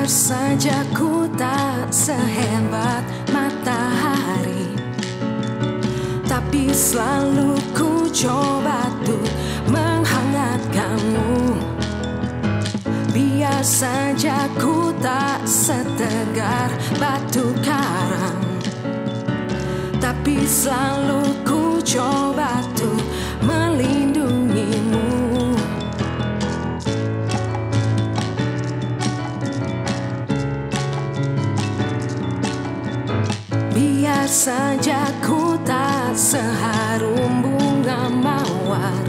saja ku tak sehebat matahari, tapi selalu ku coba tuh menghangatkanmu. Biar saja ku tak setegar batu karang, tapi selalu ku coba tuh melindungimu. Biar saja ku tak seharum bunga mawar,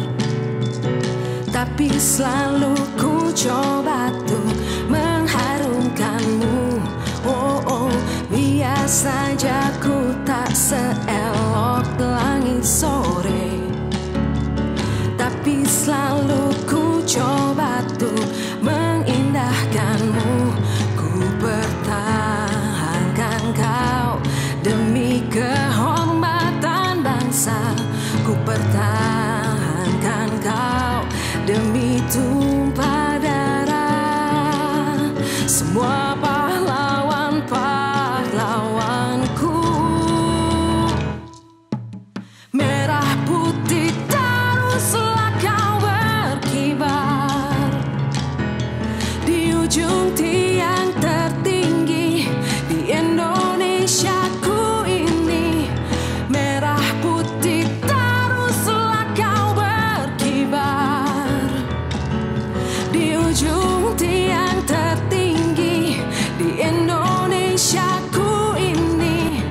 tapi selalu ku coba tuh mengharumkanmu. Oh, oh, biar saja ku tak seelok langit sore, tapi selalu ku coba tuh mengindahkanmu. Ku pertahankan kau demi kehormatan bangsa, ku pertahankan kau demi tumpah darah semua pahlawan-pahlawanku. Merah putih teruslah kau berkibar di ujung tiang tertinggi di Indonesiaku ini. Merah putih teruslah kau berkibar di ujung tiang tertinggi di Indonesiaku ini.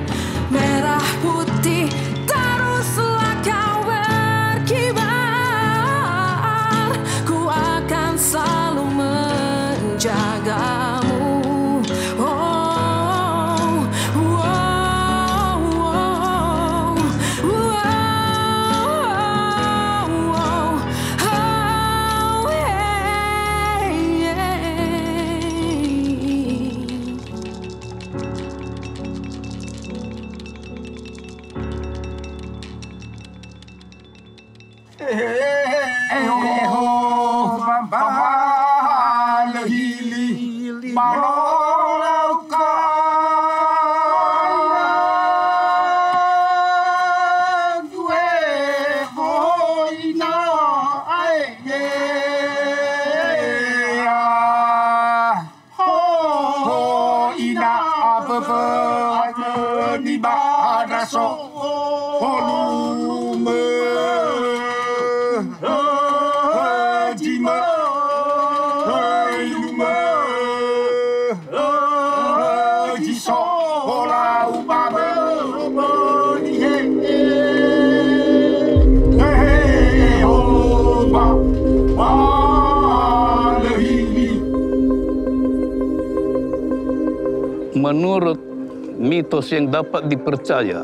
Merah putih teruslah kau berkibar, ku akan selalu menjagamu. Oh, oh, oh, oh, oh, hey, Menurut mitos yang dapat dipercaya,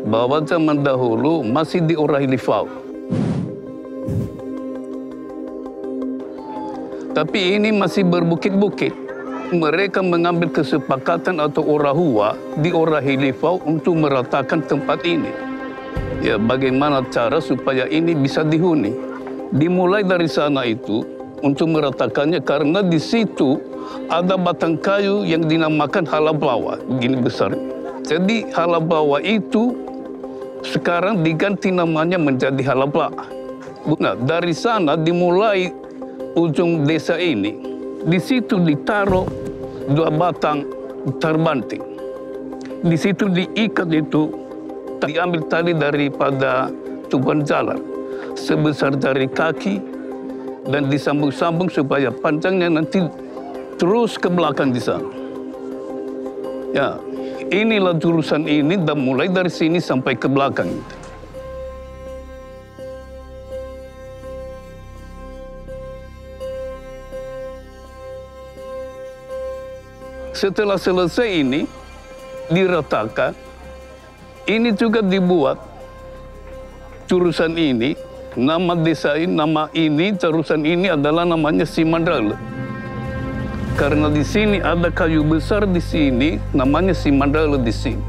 bahwa zaman dahulu masih di Ora Hilifau. Tapi ini masih berbukit-bukit. Mereka mengambil kesepakatan atau orahua di Ora Hilifau untuk meratakan tempat ini. Ya, bagaimana cara supaya ini bisa dihuni? Dimulai dari sana itu untuk meratakannya karena di situ ada batang kayu yang dinamakan halabawa, begini besar. Jadi halabawa itu sekarang diganti namanya menjadi halabla. Nah, dari sana dimulai ujung desa ini. Di situ ditaruh 2 batang terbanting. Di situ diikat itu, diambil tali daripada tuban jalan sebesar jari kaki dan disambung-sambung supaya panjangnya nanti terus ke belakang di sana. Ya, inilah jurusan ini dan mulai dari sini sampai ke belakang. Setelah selesai ini diratakan, ini juga dibuat jurusan ini, nama desa ini, nama ini, jurusan ini adalah namanya Simandale. Karena di sini ada kayu besar di sini, namanya Simandale di sini.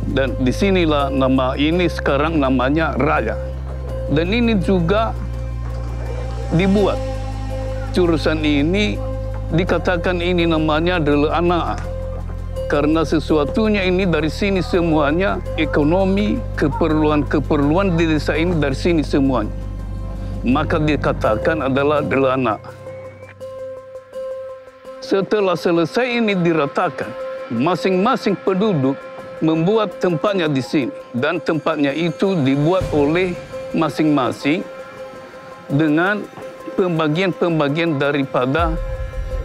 Dan disinilah nama ini sekarang namanya Raya. Dan ini juga dibuat jurusan ini dikatakan ini namanya adalah anak. Karena sesuatunya ini dari sini semuanya, ekonomi, keperluan di desa ini dari sini semuanya. Maka dikatakan adalah anak. Setelah selesai ini diratakan, masing-masing penduduk membuat tempatnya di sini. Dan tempatnya itu dibuat oleh masing-masing dengan pembagian-pembagian daripada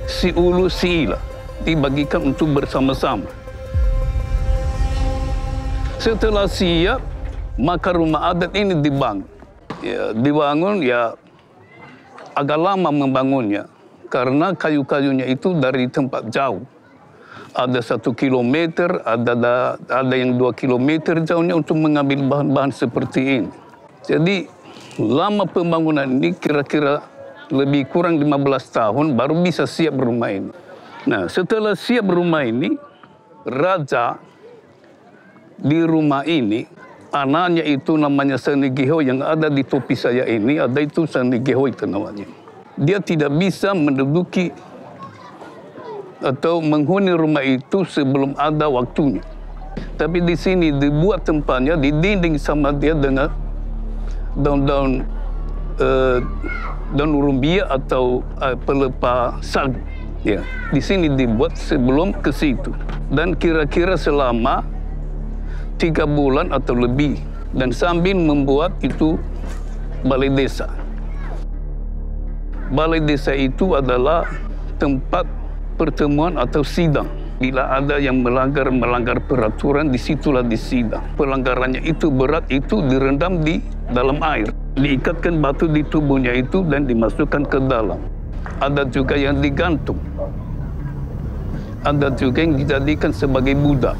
si ulu si ila. Dibagikan untuk bersama-sama. Setelah siap, maka rumah adat ini dibangun. Dibangun agak lama membangunnya. Karena kayu-kayunya itu dari tempat jauh. Ada 1 kilometer, ada yang 2 kilometer jauhnya untuk mengambil bahan-bahan seperti ini. Jadi lama pembangunan ini kira-kira lebih kurang 15 tahun baru bisa siap rumah ini. Nah, setelah siap rumah ini, raja di rumah ini, anaknya itu namanya Sanigeho yang ada di topi saya ini, ada itu Sanigeho itu namanya. Dia tidak bisa menduduki atau menghuni rumah itu sebelum ada waktunya. Tapi di sini dibuat tempatnya, di dinding sama dia dengan daun-daun urumbia atau pelepah sagu. Ya, di sini dibuat sebelum ke situ. Dan kira-kira selama 3 bulan atau lebih. Dan sambil membuat itu balai desa. Balai desa itu adalah tempat pertemuan atau sidang. Bila ada yang melanggar peraturan, disitulah disidang. Pelanggarannya itu berat, itu direndam di dalam air. Diikatkan batu di tubuhnya itu dan dimasukkan ke dalam. Ada juga yang digantung. Ada juga yang dijadikan sebagai budak.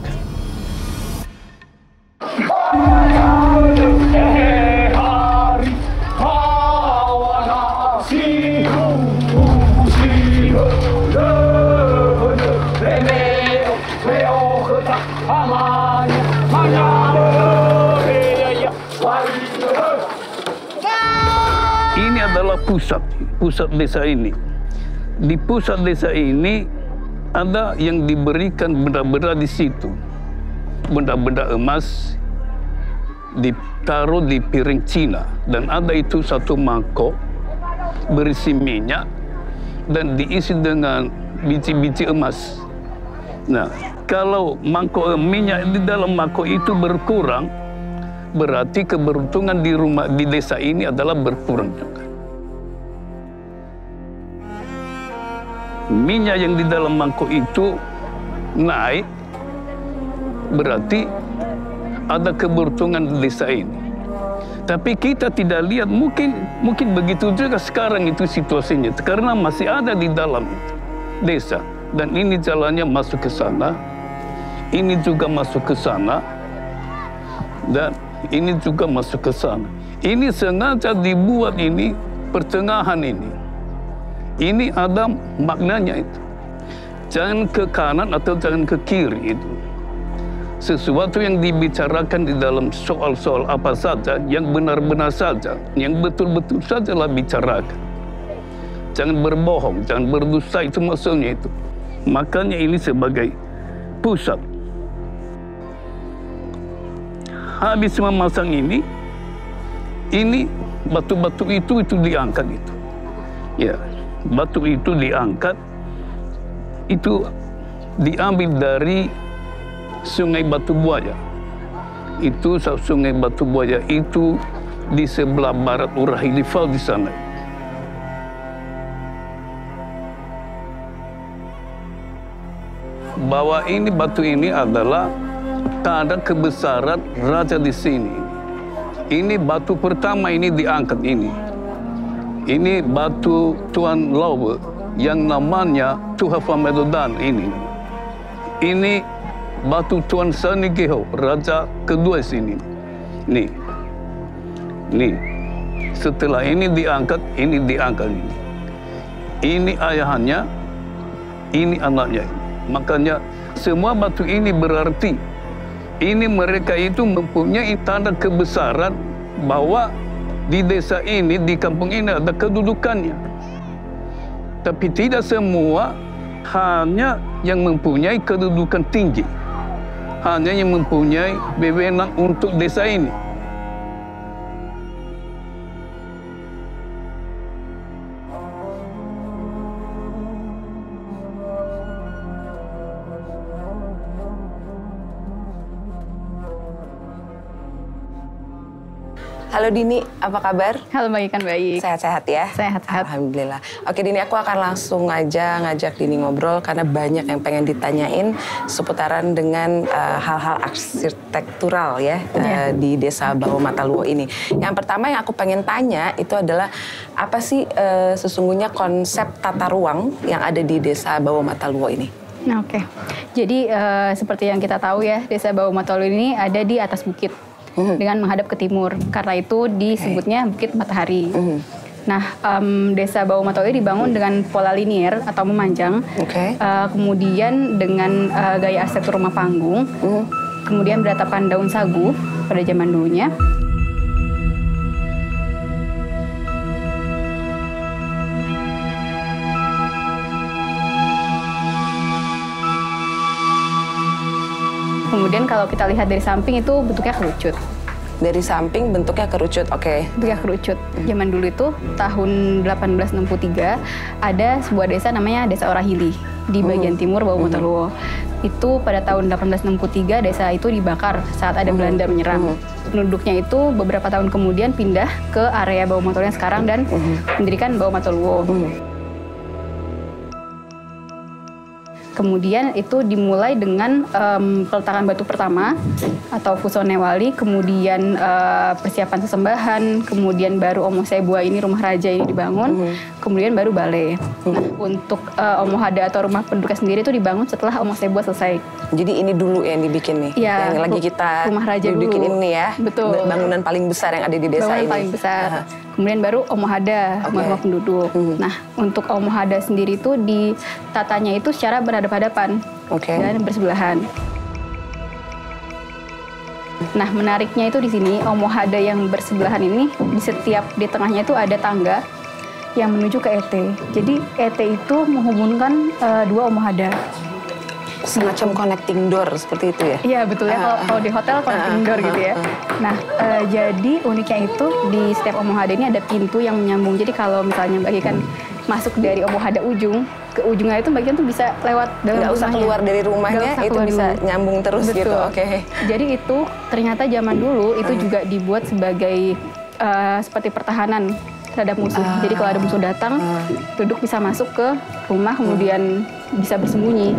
Ini adalah pusat desa ini. Di pusat desa ini ada yang diberikan benda-benda di situ. Benda-benda emas ditaruh di piring Cina. Dan ada itu 1 mangkok berisi minyak dan diisi dengan biji-biji emas. Nah, kalau mangkok minyak di dalam mangkok itu berkurang, berarti keberuntungan di desa ini adalah berkurang juga. Minyak yang di dalam mangkok itu naik, berarti ada keberuntungan di desa ini. Tapi kita tidak lihat, mungkin begitu juga sekarang itu situasinya, karena masih ada di dalam desa. Dan ini jalannya masuk ke sana, ini juga masuk ke sana, dan ini juga masuk ke sana. Ini sengaja dibuat ini, pertengahan ini. Ini ada maknanya itu. Jangan ke kanan atau jangan ke kiri itu. Sesuatu yang dibicarakan di dalam soal-soal apa saja, yang benar-benar saja, yang betul-betul sajalah bicarakan. Jangan berbohong, jangan berdusta, itu maksudnya itu. Makanya ini sebagai pusat. Habis memasang ini batu-batu itu diangkat itu. Ya, batu itu diangkat, itu diambil dari Sungai Batu Buaya. Itu Sungai Batu Buaya itu di sebelah barat Urahilifau di sana. Bahwa ini batu ini adalah tanda kebesaran raja di sini. Ini batu pertama ini diangkat ini. Ini batu Tuan Lawe yang namanya Tuhafa Medodan ini. Ini batu Tuan Sanigeho, raja kedua sini. Nih. Setelah ini diangkat ini. Ini ayahnya, ini anaknya. Makanya semua batu ini berarti ini mereka itu mempunyai tanda kebesaran bahwa di desa ini, di kampung ini ada kedudukannya. Tapi tidak semua hanya yang mempunyai kedudukan tinggi, hanya yang mempunyai wewenang untuk desa ini. Halo Dini, apa kabar? Halo Mbak Ikan, baik. Sehat-sehat ya? Sehat-sehat. Alhamdulillah. Oke Dini, aku akan langsung aja ngajak Dini ngobrol karena banyak yang pengen ditanyain seputaran dengan hal-hal arsitektural ya di Desa Bawo Mataluwo ini. Yang pertama yang aku pengen tanya itu adalah apa sih sesungguhnya konsep tata ruang yang ada di Desa Bawo Mataluwo ini? Nah, oke. Jadi seperti yang kita tahu ya, Desa Bawo Mataluwo ini ada di atas bukit. Dengan menghadap ke timur, karena itu disebutnya Bukit Matahari. Nah, Desa Bawo Mataluwo dibangun dengan pola linier atau memanjang, kemudian dengan gaya arsitektur rumah panggung, kemudian beratapan daun sagu pada zaman dulunya. Kemudian kalau kita lihat dari samping itu bentuknya kerucut. Dari samping bentuknya kerucut, oke. Bentuknya kerucut. Zaman dulu itu tahun 1863 ada sebuah desa namanya Desa Orahili di bagian timur Bawo Mataluwo. Itu pada tahun 1863 desa itu dibakar saat ada Belanda menyerang. Penduduknya itu beberapa tahun kemudian pindah ke area Bawo Mataluwo yang sekarang dan mendirikan Bawo Mataluwo. Kemudian itu dimulai dengan peletakan batu pertama atau Fusonewali, kemudian persiapan sesembahan, kemudian baru Omo Sebua ini rumah raja ini dibangun, kemudian baru balai. Nah, untuk Omohada atau rumah penduduknya sendiri itu dibangun setelah Omo Sebua selesai. Jadi ini dulu yang dibikin nih, ya, yang lagi kita rumah raja dudukin dulu. Ini ya, betul. Bangunan paling besar yang ada di desa bangunan ini. Paling besar. Kemudian baru Omohada, rumah penduduk. Nah, untuk Omohada sendiri itu ditatanya itu secara berhadapan-hadapan dan bersebelahan. Nah, menariknya itu di sini Omohada yang bersebelahan ini di tengahnya itu ada tangga yang menuju ke ET. Jadi ET itu menghubungkan dua Omohada. Semacam connecting door seperti itu ya? Iya betul ya, kalau di hotel connecting door gitu ya. Nah, jadi uniknya itu di setiap Omohada ini ada pintu yang menyambung. Jadi kalau misalnya bagikan masuk dari Omohada ujung ke ujungnya itu bagian tuh bisa lewat dalam rumahnya. Nggak usah keluar dari rumahnya, itu bisa nyambung terus. Betul. Gitu. Jadi itu ternyata zaman dulu itu juga dibuat sebagai seperti pertahanan terhadap musuh. Jadi kalau ada musuh datang, penduduk bisa masuk ke rumah kemudian bisa bersembunyi.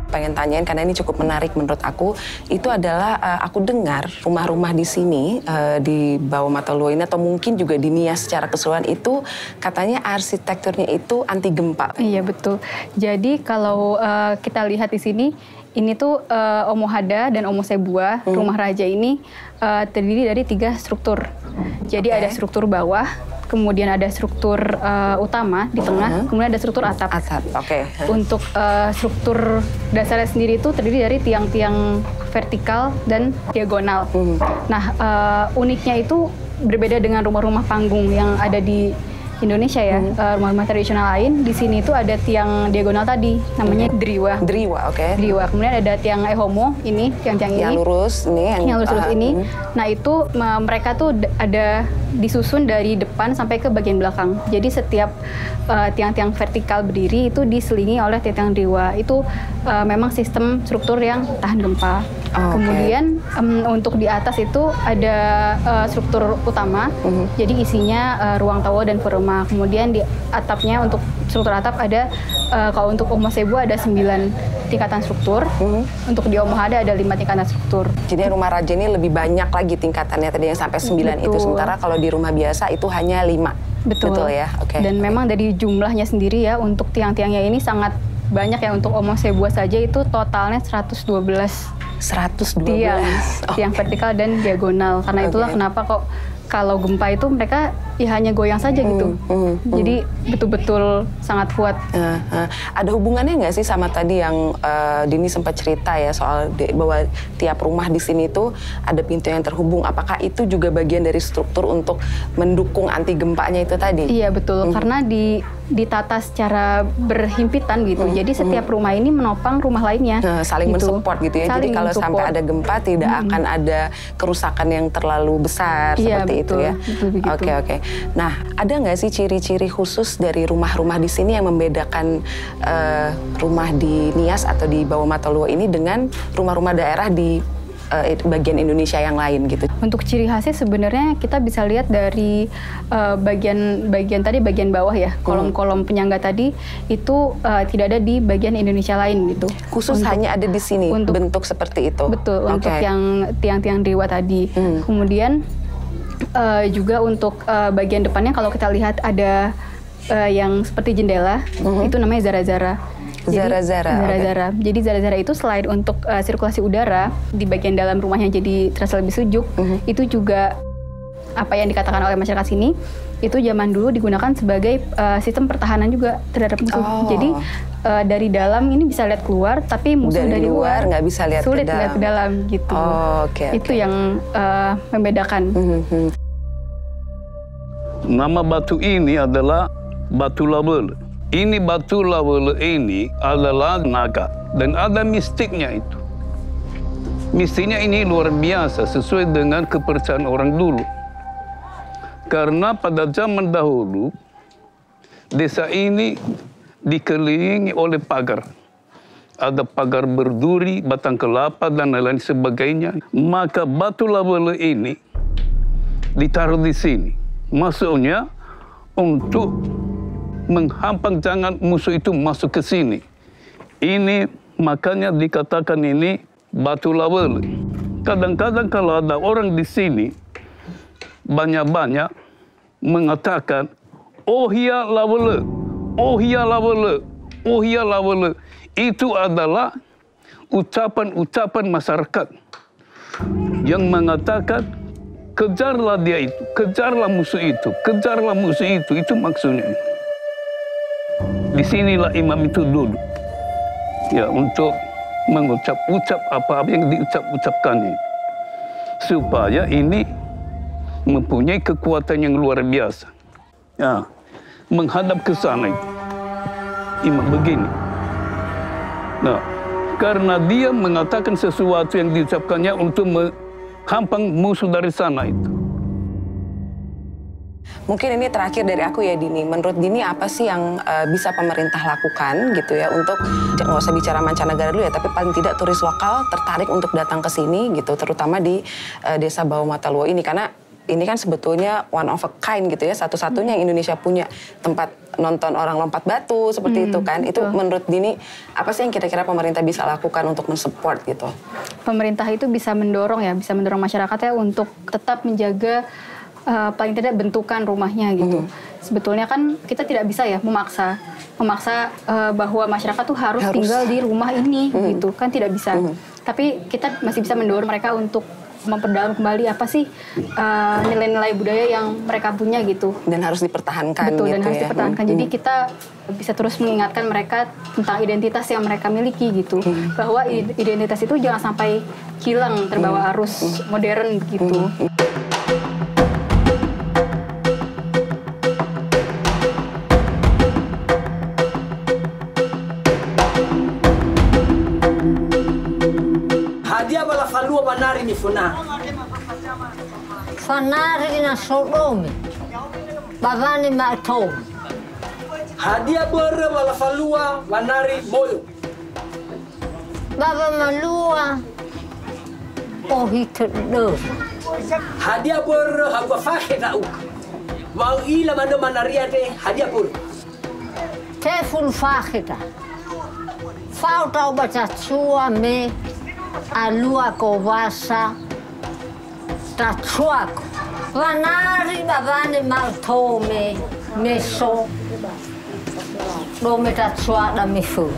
Pengen tanyain karena ini cukup menarik menurut aku, itu adalah aku dengar rumah-rumah di sini di Bawo Mataluwo ini atau mungkin juga di Nias secara keseluruhan itu katanya arsitekturnya itu anti gempa. Iya betul. Jadi kalau kita lihat di sini ini tuh Omohada dan Omo Sebua, rumah raja ini terdiri dari 3 struktur. Jadi ada struktur bawah, kemudian ada struktur utama di tengah, kemudian ada struktur atap. Untuk struktur dasarnya sendiri itu terdiri dari tiang-tiang vertikal dan diagonal. Nah, uniknya itu berbeda dengan rumah-rumah panggung yang ada di Indonesia ya, rumah-rumah tradisional lain. Di sini itu ada tiang diagonal tadi, namanya driwa. Driwa, Driwa. Kemudian ada tiang ehomo, ini tiang-tiang ini. Yang lurus ini. Yang lurus-lurus ini. Nah itu mereka tuh ada disusun dari depan sampai ke bagian belakang. Jadi setiap tiang-tiang vertikal berdiri itu diselingi oleh tiang-tiang driwa. Itu memang sistem struktur yang tahan gempa. Kemudian untuk di atas itu ada struktur utama. Jadi isinya ruang tawo dan purma. Kemudian di atapnya untuk struktur atap ada kalau untuk Omo Sebua ada 9 tingkatan struktur. Untuk di Omohada ada 5 tingkatan struktur. Jadi rumah raja ini lebih banyak lagi tingkatannya tadi yang sampai 9 itu. Sementara kalau di rumah biasa itu hanya 5. Betul ya. Dan memang dari jumlahnya sendiri ya untuk tiang-tiangnya ini sangat banyak ya. Untuk Omo Sebua saja itu totalnya 112 tiang vertikal dan diagonal. Karena itulah kenapa kok kalau gempa itu mereka ya hanya goyang saja gitu. Jadi betul-betul sangat kuat. Ada hubungannya nggak sih sama tadi yang Dini sempat cerita ya soal bahwa tiap rumah di sini tuh ada pintu yang terhubung. Apakah itu juga bagian dari struktur untuk mendukung anti gempanya itu tadi? Iya betul, karena ditata secara berhimpitan gitu. Jadi setiap rumah ini menopang rumah lainnya. Saling gitu. mensupport gitu ya. Jadi kalau sampai ada gempa tidak akan ada kerusakan yang terlalu besar seperti betul, itu ya. Oke. Nah, ada nggak sih ciri-ciri khusus dari rumah-rumah di sini yang membedakan rumah di Nias atau di Bawah Mata Luo ini dengan rumah-rumah daerah di bagian Indonesia yang lain gitu? Untuk ciri khasnya sebenarnya kita bisa lihat dari bagian bawah ya, kolom-kolom penyangga tadi itu tidak ada di bagian Indonesia lain gitu. Khusus hanya ada di sini bentuk seperti itu? Betul, untuk yang tiang-tiang dewa tadi. Kemudian juga untuk bagian depannya kalau kita lihat ada yang seperti jendela, itu namanya zara-zara. Zara-zara. Jadi zara-zara itu selain untuk sirkulasi udara di bagian dalam rumahnya jadi terasa lebih sejuk, itu juga apa yang dikatakan oleh masyarakat sini itu zaman dulu digunakan sebagai sistem pertahanan juga terhadap musuh. Jadi dari dalam ini bisa lihat keluar, tapi musuh dari luar nggak bisa lihat sulit lihat ke dalam gitu. Itu yang membedakan. Nama batu ini adalah batu lawele. Ini batu lawele ini adalah naga dan ada mistiknya itu. Mistiknya ini luar biasa sesuai dengan kepercayaan orang dulu. Karena pada zaman dahulu desa ini dikelilingi oleh pagar. Ada pagar berduri, batang kelapa dan lain-lain sebagainya. Maka batu lawele ini ditaruh di sini. Maksudnya untuk menghampang jangan musuh itu masuk ke sini. Ini makanya dikatakan ini batu lawele. Kadang-kadang kalau ada orang di sini banyak-banyak mengatakan, oh iya lawele, oh iya lawele, oh iya lawele. Itu adalah ucapan-ucapan masyarakat yang mengatakan kejarlah dia itu, kejarlah musuh itu, kejarlah musuh itu maksudnya. Disinilah imam itu duduk, ya untuk mengucap-ucap apa-apa yang diucap-ucapkannya, supaya ini mempunyai kekuatan yang luar biasa. Ya, menghadap ke sana itu, imam begini. Nah, karena dia mengatakan sesuatu yang diucapkannya untuk menghampang musuh dari sana itu. Mungkin ini terakhir dari aku ya Dini. Menurut Dini apa sih yang bisa pemerintah lakukan gitu ya untuk nggak usah bicara mancanegara dulu ya, tapi paling tidak turis lokal tertarik untuk datang ke sini gitu, terutama di desa Bawah Mata Luo ini karena ini kan sebetulnya one of a kind gitu ya, satu-satunya yang Indonesia punya tempat nonton orang lompat batu seperti itu kan. Itu menurut Dini apa sih yang kira-kira pemerintah bisa lakukan untuk mensupport gitu? Pemerintah itu bisa mendorong masyarakatnya untuk tetap menjaga paling tidak bentukan rumahnya gitu. Sebetulnya kan kita tidak bisa ya memaksa bahwa masyarakat tuh harus tinggal di rumah ini gitu kan, tidak bisa. Tapi kita masih bisa mendorong mereka untuk memperdalam kembali apa sih nilai-nilai budaya yang mereka punya gitu. Dan harus dipertahankan. Betul, gitu dan harus dipertahankan. Jadi kita bisa terus mengingatkan mereka tentang identitas yang mereka miliki gitu. Bahwa identitas itu jangan sampai hilang terbawa arus modern gitu. Fanari ni funa. Fanari na sodome. Bavani mato. Hadia bora wala falua wanari moyo. Baba malua. Oh hito. Hadia bora hagwa fakhe na uk. Mau ila mano manaria de hadia bora. Teful fakhita. Falta baca sua me alua kovasa tachuako vanari bavane maltome meso dome tachua da mifu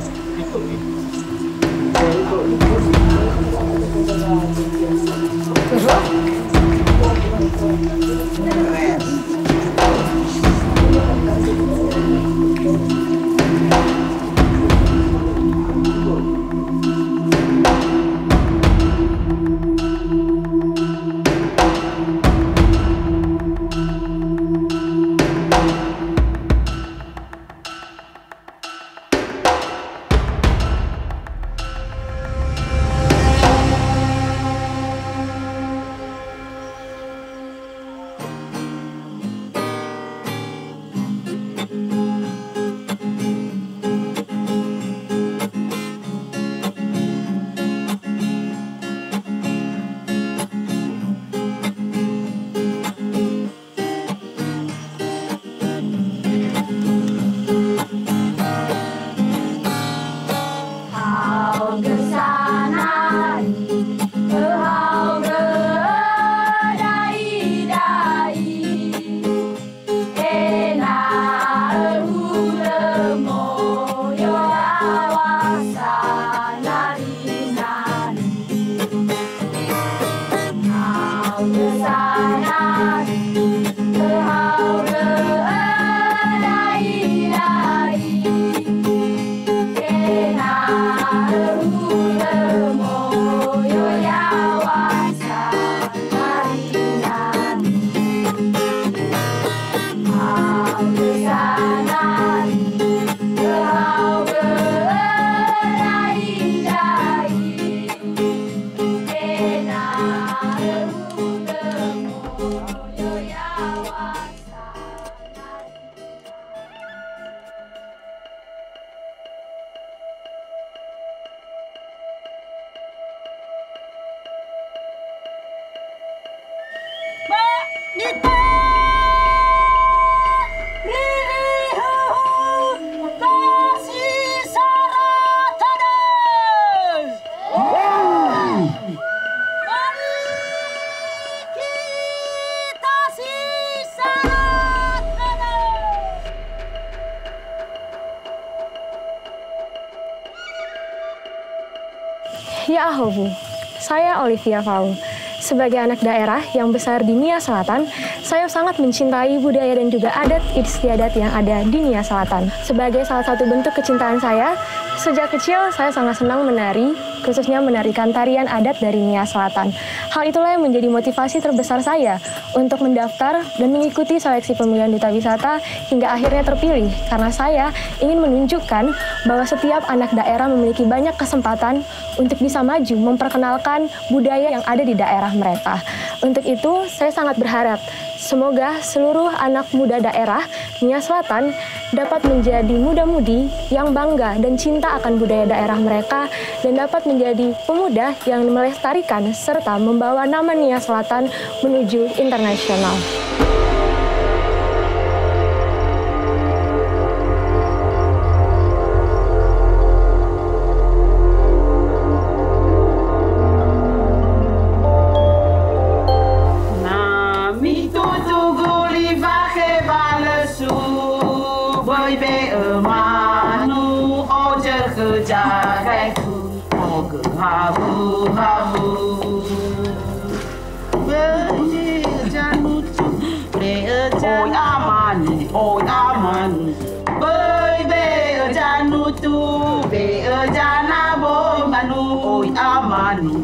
Ya Ahobu, saya Olivia Fau. Sebagai anak daerah yang besar di Nia Selatan, saya sangat mencintai budaya dan juga adat istiadat yang ada di Nia Selatan. Sebagai salah satu bentuk kecintaan saya, sejak kecil saya sangat senang menari, khususnya menarikan tarian adat dari Nia Selatan. Hal itulah yang menjadi motivasi terbesar saya untuk mendaftar dan mengikuti seleksi pemilihan duta wisata hingga akhirnya terpilih, karena saya ingin menunjukkan bahwa setiap anak daerah memiliki banyak kesempatan untuk bisa maju memperkenalkan budaya yang ada di daerah mereka. Untuk itu, saya sangat berharap semoga seluruh anak muda daerah Nia Selatan dapat menjadi muda-mudi yang bangga dan cinta akan budaya daerah mereka dan dapat menjadi pemuda yang melestarikan serta membawa nama Nia Selatan menuju internasional.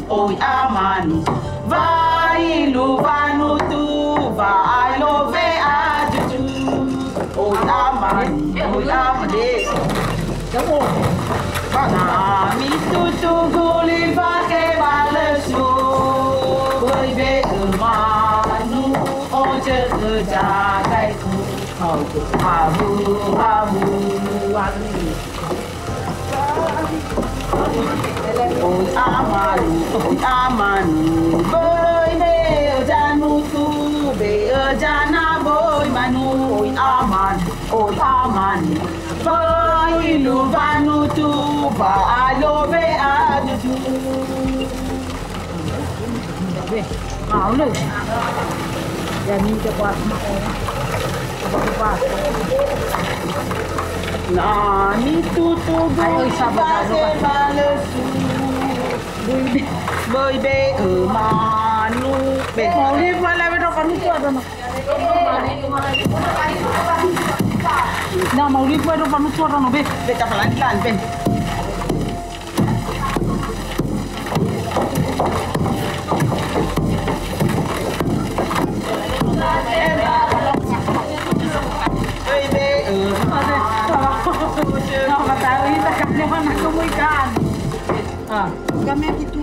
Oi amanu, vai luvanu tu, vai love ajuju. Oi amanu, kamu. Nami tu guli pakai balesu, bebe amanu, oje kejagai tu, kau abu. Oi amanu, boy be janu tu, be jana boy manu. Oi amanu, boy luvanu tu, ba alobe ajuju. Mau lu? Jadi cepat makan. Cepat. Nani tutu boy balesu. Boy be manu be. Mau ni pala betul kan itu ada nak. Nah, mau lihat gue dong suara no be pelan-pelan ben. Kami gitu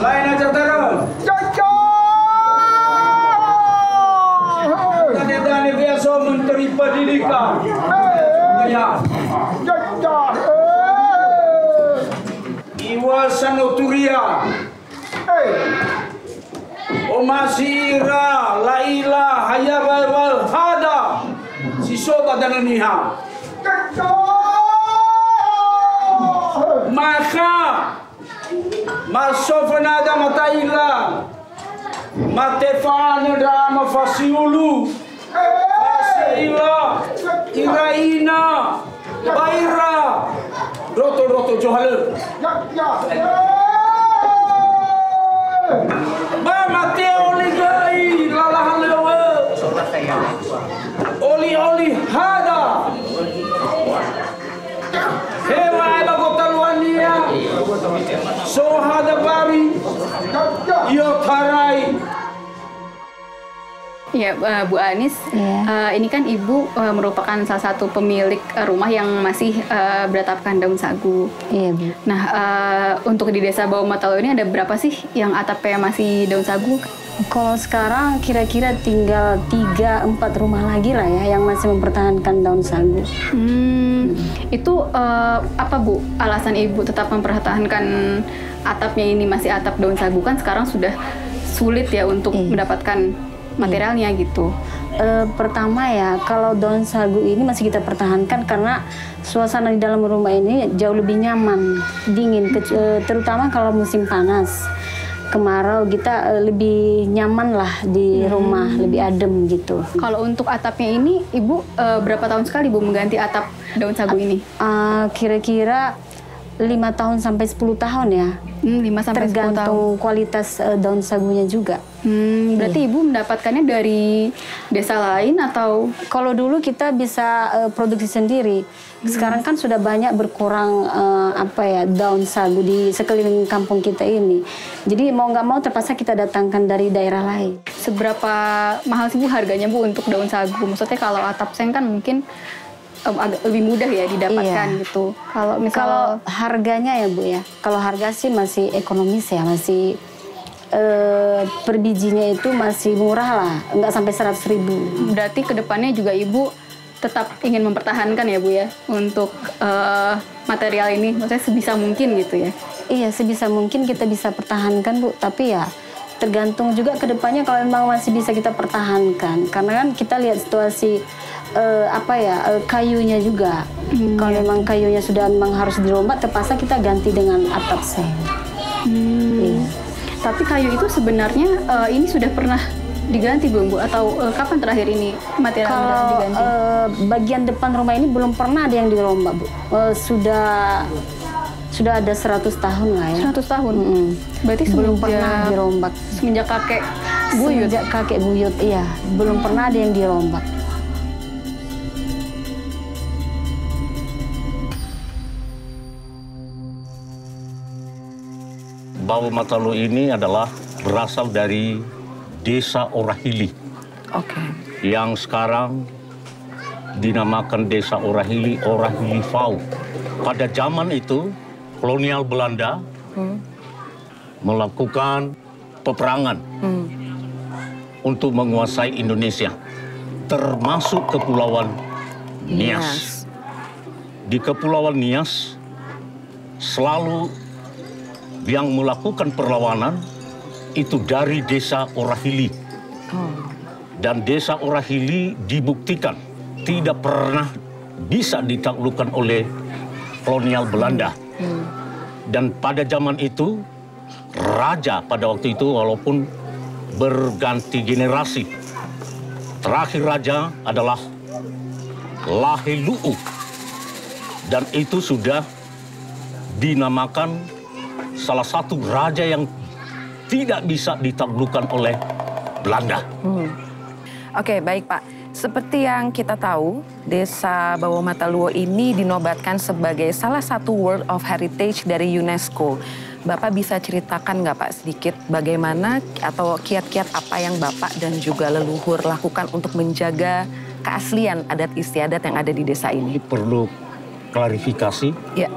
lain aja terus. Tadi biasa Menteri Pendidikan. Ya. Iwa Sanoturia. Omasira Laila Hayabal Hada Sisota Dananiha. Maka Masofanada Mataila Matefana Dama Fasiulu Fasila Iraina Baira Roto Johale Ba Mateo Ligai Lalahalewa Oli Hada Hewa Eba Kotaluania Sohada Bari Yotarai. Ya, Bu Anis, ini kan Ibu merupakan salah satu pemilik rumah yang masih beratapkan daun sagu. Iya, Bu. Nah, untuk di Desa Bawah Matalo ini ada berapa sih yang atapnya masih daun sagu? Kalau sekarang kira-kira tinggal 3-4 rumah lagi lah ya yang masih mempertahankan daun sagu. Itu apa Bu alasan Ibu tetap mempertahankan atapnya ini masih atap daun sagu? Kan sekarang sudah sulit ya untuk mendapatkan materialnya gitu. Pertama ya, kalau daun sagu ini masih kita pertahankan karena suasana di dalam rumah ini jauh lebih nyaman, dingin, terutama kalau musim panas. Kemarau kita lebih nyaman lah di rumah, lebih adem gitu. Kalau untuk atapnya ini, Ibu berapa tahun sekali Bu mengganti atap daun sagu ini? Kira-kira 5 tahun sampai 10 tahun ya. 5 sampai 10 tahun. Tergantung kualitas daun sagunya juga. Berarti Ibu mendapatkannya dari desa lain atau? Kalau dulu kita bisa produksi sendiri. Sekarang kan sudah banyak berkurang daun sagu di sekeliling kampung kita ini. Jadi mau nggak mau terpaksa kita datangkan dari daerah lain. Seberapa mahal sih Bu harganya Bu untuk daun sagu? Maksudnya kalau atap seng kan mungkin agak lebih mudah ya didapatkan gitu. Kalau harganya ya Bu ya, kalau harga sih masih ekonomis ya, masih per bijinya itu masih murah lah, nggak sampai 100.000. Berarti kedepannya juga Ibu tetap ingin mempertahankan ya Bu ya untuk material ini, maksudnya sebisa mungkin gitu ya? Iya, sebisa mungkin kita bisa pertahankan Bu, tapi ya tergantung juga kedepannya kalau memang masih bisa kita pertahankan, karena kan kita lihat situasi kayunya juga. Kalau memang kayunya sudah memang harus dirombak, terpaksa kita ganti dengan atap seng. Tapi kayu itu sebenarnya ini sudah pernah diganti belum Bu? Atau kapan terakhir ini material yang diganti? Bagian depan rumah ini belum pernah ada yang dirombak Bu. Sudah ada 100 tahun lah ya. 100 tahun? Berarti belum pernah dirombak. Semenjak kakek buyut? Semenjak kakek buyut, iya. Belum pernah ada yang dirombak. Bawah Matalo ini adalah berasal dari Desa Orahili. Yang sekarang dinamakan Desa Orahili, Orahili Fau. Pada zaman itu, kolonial Belanda melakukan peperangan untuk menguasai Indonesia, termasuk Kepulauan Nias. Di Kepulauan Nias, selalu yang melakukan perlawanan itu dari Desa Orahili. Dan Desa Orahili dibuktikan tidak pernah bisa ditaklukkan oleh kolonial Belanda. Dan pada zaman itu, raja pada waktu itu walaupun berganti generasi, terakhir raja adalah Laheluu. Dan itu sudah dinamakan salah satu raja yang tidak bisa ditaklukkan oleh Belanda. Oke, baik Pak. Seperti yang kita tahu, Desa Bawah Mataluo ini dinobatkan sebagai salah satu World of Heritage dari UNESCO. Bapak bisa ceritakan nggak Pak sedikit bagaimana atau kiat-kiat apa yang Bapak dan juga leluhur lakukan untuk menjaga keaslian adat istiadat yang ada di desa ini? Perlu klarifikasi ya,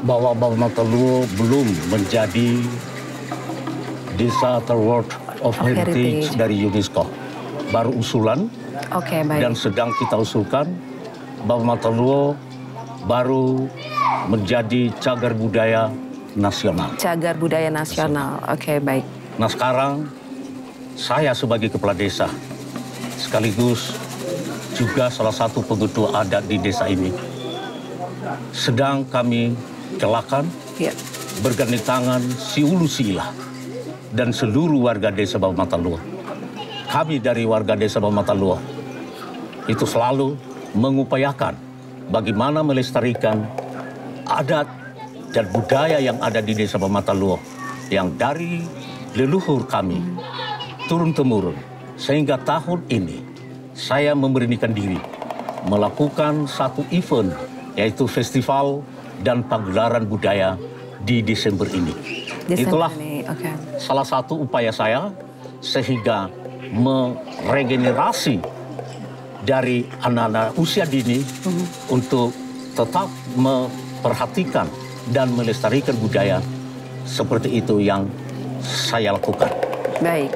bahwa Bawah Mataluo belum menjadi Desa World of Heritage dari UNESCO. Baru usulan. Oke, baik. Dan sedang kita usulkan Bawah Mataluo baru menjadi cagar budaya nasional. Cagar budaya nasional. Oke, baik. Nah sekarang saya sebagai kepala desa sekaligus juga salah satu pengetua adat di desa ini sedang kami galakan bergandeng tangan si Ulu si Ilah dan seluruh warga desa Bawah Mataluo. Kami dari warga desa Bawah Mataluo itu selalu mengupayakan bagaimana melestarikan adat dan budaya yang ada di desa Bawah Mataluo yang dari leluhur kami turun-temurun. Sehingga tahun ini saya memberanikan diri melakukan satu event yaitu festival dan pagelaran budaya di Desember ini. Itulah salah satu upaya saya sehingga meregenerasi dari anak-anak usia dini untuk tetap memperhatikan dan melestarikan budaya seperti itu yang saya lakukan. Baik.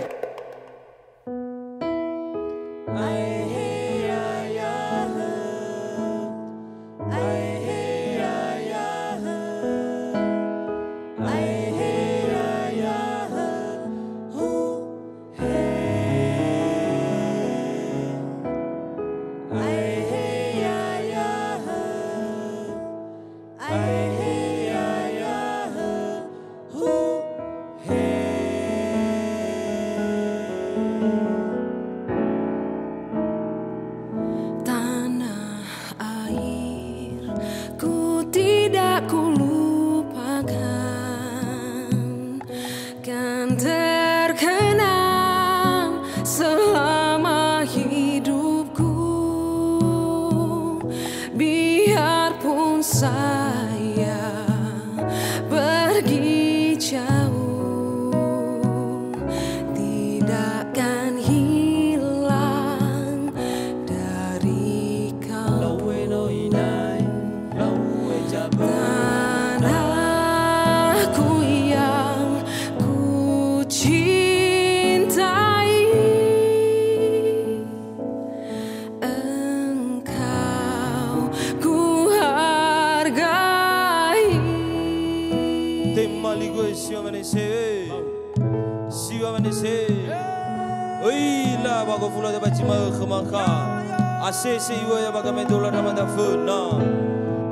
Asese iwa ya bagamedola ramanda funa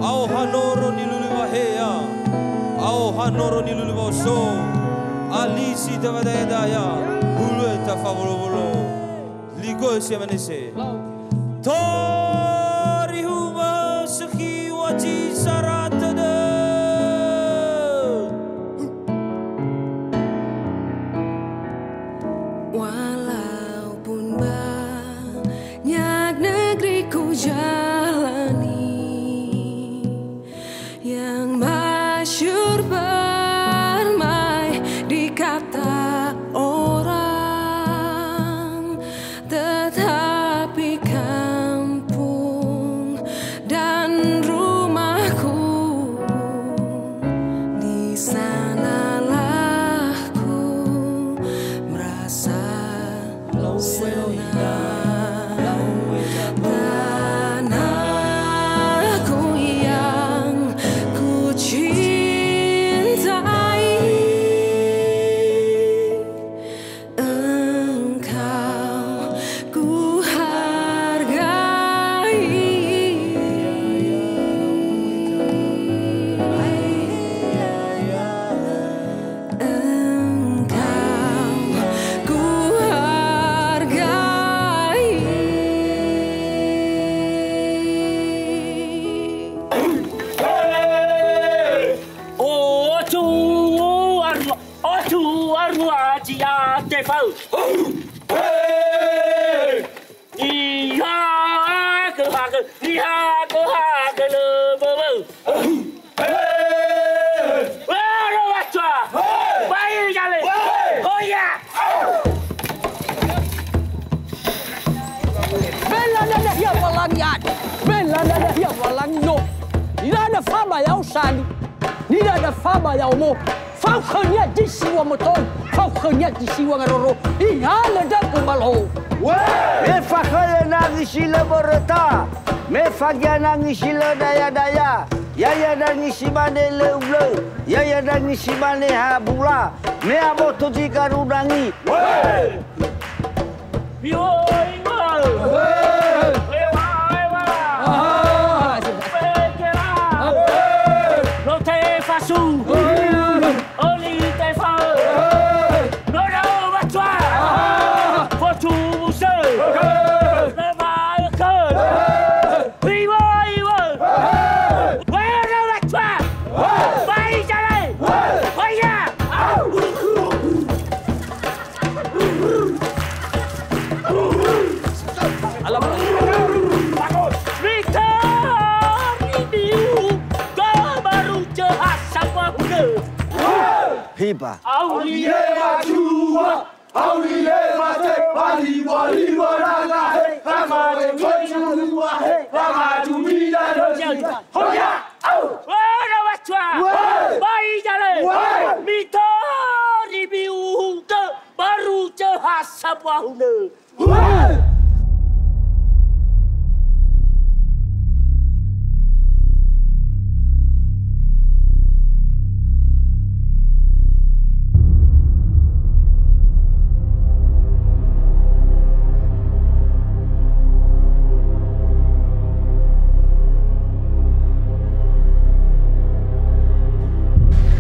au hanoro niluluwa heya au hanoro niluluwa so alisi tavadaya daya bulu eta favorolo ligo semanese tori huma sakhi waji saratada jalani yang masyhur permai di kata orang, tetapi kampung dan rumahku di sanalah ku merasa senang. phao. Iha cơ ha cơ, iha cơ ha cơ lơ bơ bơ. Lo bắt chua, bay ra lên. Ôi ya. Belanda dia walang yad. Belanda dia walang no. Nida fama ya usali. Nida fama ya umo. Fau khanya di siwa moton. Fau khanya di siwa ngaroro. Ihala da kumalo. Me fakhaya nang sila borota. Me fagya nang sila daya-daya. Yaya nang simane leuble. Yaya nang simane habula. Me aboto jika rudangi. Hiba. Aulie majua, aulie mate, wali wali warala he, ramade kochua he, ramadu mida doji. Hoya, au, ora wachwa, bai jale, mito ribiu ke baru cehasa wahune.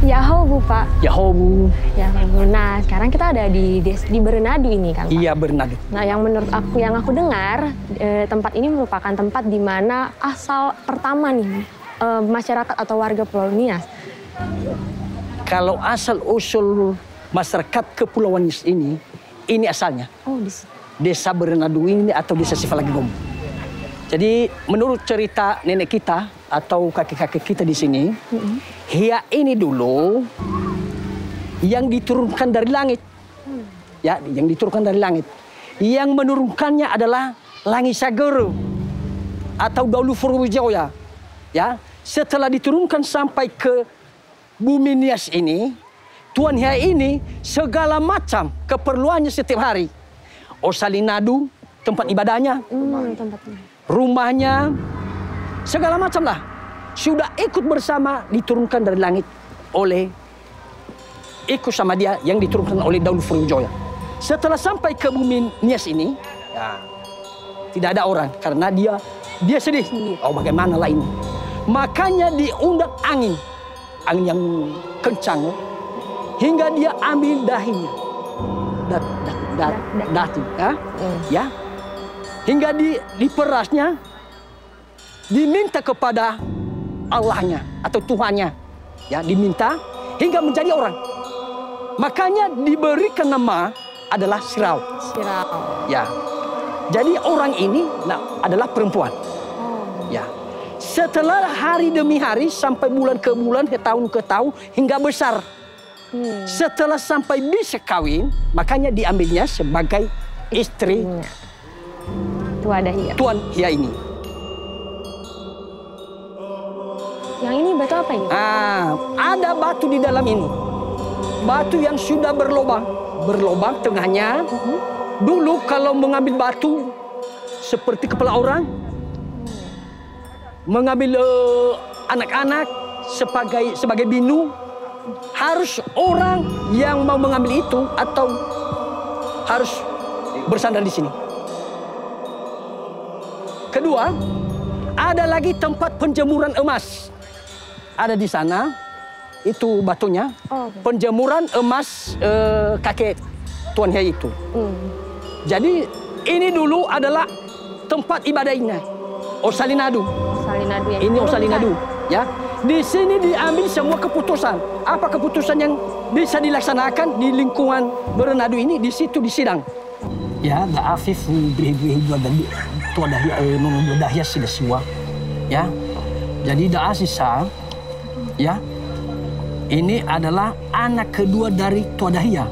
Yaho Bu Pak. Yaho Bu. Yaho. Nah sekarang kita ada di Bernadu ini kan Pak? Iya Bernadu. Nah yang menurut aku dengar tempat ini merupakan tempat di mana asal pertama nih masyarakat atau warga Pulau Nias. Kalau asal usul masyarakat Kepulauan Nias ini asalnya. Oh Desa Bernadu ini atau Desa Sifalagom. Jadi menurut cerita nenek kita atau kakek-kakek kita di sini, Hia ini dulu yang diturunkan dari langit. Ya, yang diturunkan dari langit. Yang menurunkannya adalah Langi Sagoro atau Daulu Furwijaya. Ya, setelah diturunkan sampai ke bumi Nias ini, Tuan Hia ini segala macam keperluannya setiap hari. Osalinadu, tempat ibadahnya. Rumahnya, segala macam lah. Sudah ikut bersama diturunkan dari langit oleh, ikut sama dia yang diturunkan oleh Daulu Furwijaya. Setelah sampai ke bumi Nias ini, ya, tidak ada orang karena dia sedih. Oh bagaimana lah ini. Makanya diundang angin yang kencang hingga dia ambil dahinya. Dati, ya. Hingga diperasnya, diminta kepada Allahnya atau Tuhannya, ya diminta hingga menjadi orang. Makanya diberikan nama adalah Sirau. Ya, jadi orang ini adalah perempuan. Ya, setelah hari demi hari sampai bulan ke bulan, tahun ke tahun hingga besar. Setelah sampai bisa kawin, makanya diambilnya sebagai istri Tuan Hia ini. Yang ini batu apa ini? Ada batu di dalam ini. Batu yang sudah berlobang tengahnya. Dulu kalau mengambil batu seperti kepala orang, mengambil anak-anak sebagai binu, harus orang yang mau mengambil itu atau harus bersandar di sini. Kedua, ada lagi tempat penjemuran emas. Ada di sana, itu batunya. Penjemuran emas kakek Tuan Hia itu. Jadi ini dulu adalah tempat ibadahnya. Osalinadu. Osalinadu ya. Ini Osalinadu, ya. Di sini diambil semua keputusan. Apa keputusan yang bisa dilaksanakan di lingkungan Berenadu ini, di situ di sidang. Ya, da afif behe tua dahia nono dahia sida siwa. Ya. Jadi da asisa ya. Ini adalah anak kedua dari tua dahia.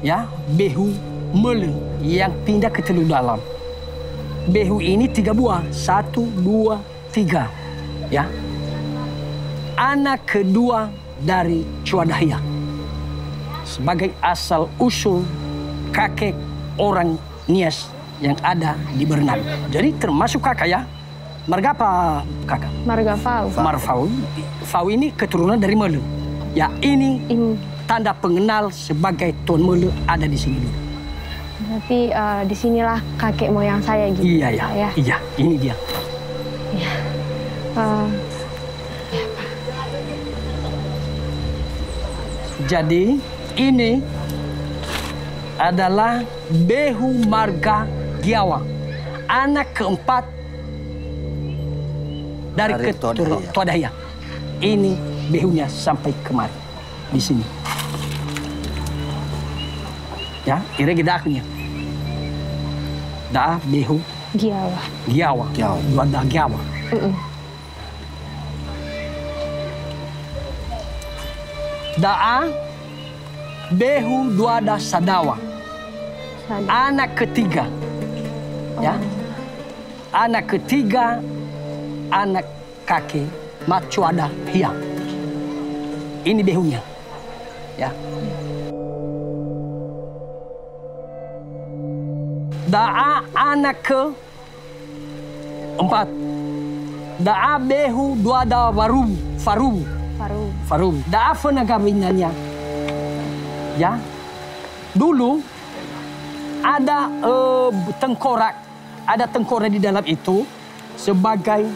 Ya, Behu Mele yang pindah ke Teluk Dalam. Behu ini 3 buah, 1, 2, 3. Ya. Anak kedua dari Chua Dahia sebagai asal usul kakek orang Nias yang ada di Berenadu. Jadi termasuk kakak ya. Marga apa kakak? Marga Fau. Marfau. Fau ini keturunan dari Mele. Ya, ini tanda pengenal sebagai Tuan Mele ada di sini dulu. Berarti disinilah kakek moyang saya gitu. Iya ya. Ya. Iya, ini dia. Iya. Jadi ini adalah Behu Marga Giawa, anak keempat dari keturunan Tua Dahia. Ini behunya sampai kemari di sini. Ya, ini gedaknya. Da Behu Giawa. Giawa. Dua da Giawa. Da'a Behu Duada Sadawa. Anak ketiga. Ya. Anak ketiga anak kakek Macuada Hia. Ini behunya. Ya. Da'a anak keempat. Da'a Behu Duada Farum. Da'a penagawinannya. Ya. Dulu ada tengkorak. Ada tengkorak di dalam itu sebagai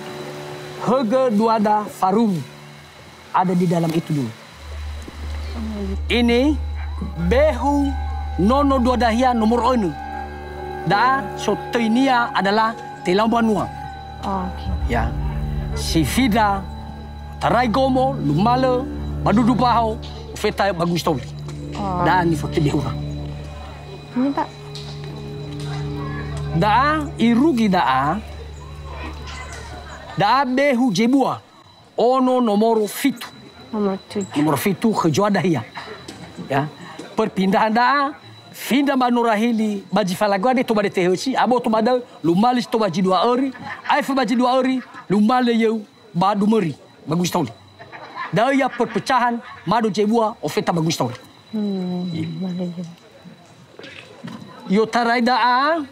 Hege Duada Farum. Ada di dalam itu dulu. Ini Behu Nono Duadahia nomor 1. Da Sotoinia adalah Telang Banua. Ya. Sifida Tarai Gomo, Lumale, Badudu Pahau, Feta Bagus Toli. Dan ini foto Behura. Ini Pak. Da'a Irugi Da'a Behu Jebua. Ono nomor 7. Nomor 7 ke Dahia. Ya. Perpindahan Da'a Finda Manurahili Baji Falagwade to Bade Tehesi, Abo to Bada, Lumalis to Baji 2 ori, Aif Baji 2 ori, Lumale Yeu, Badu Meri. Bagus Toli. Daya perpecahan Mado Jebua Ofeta Bagus Toli. Yo tarai Da'a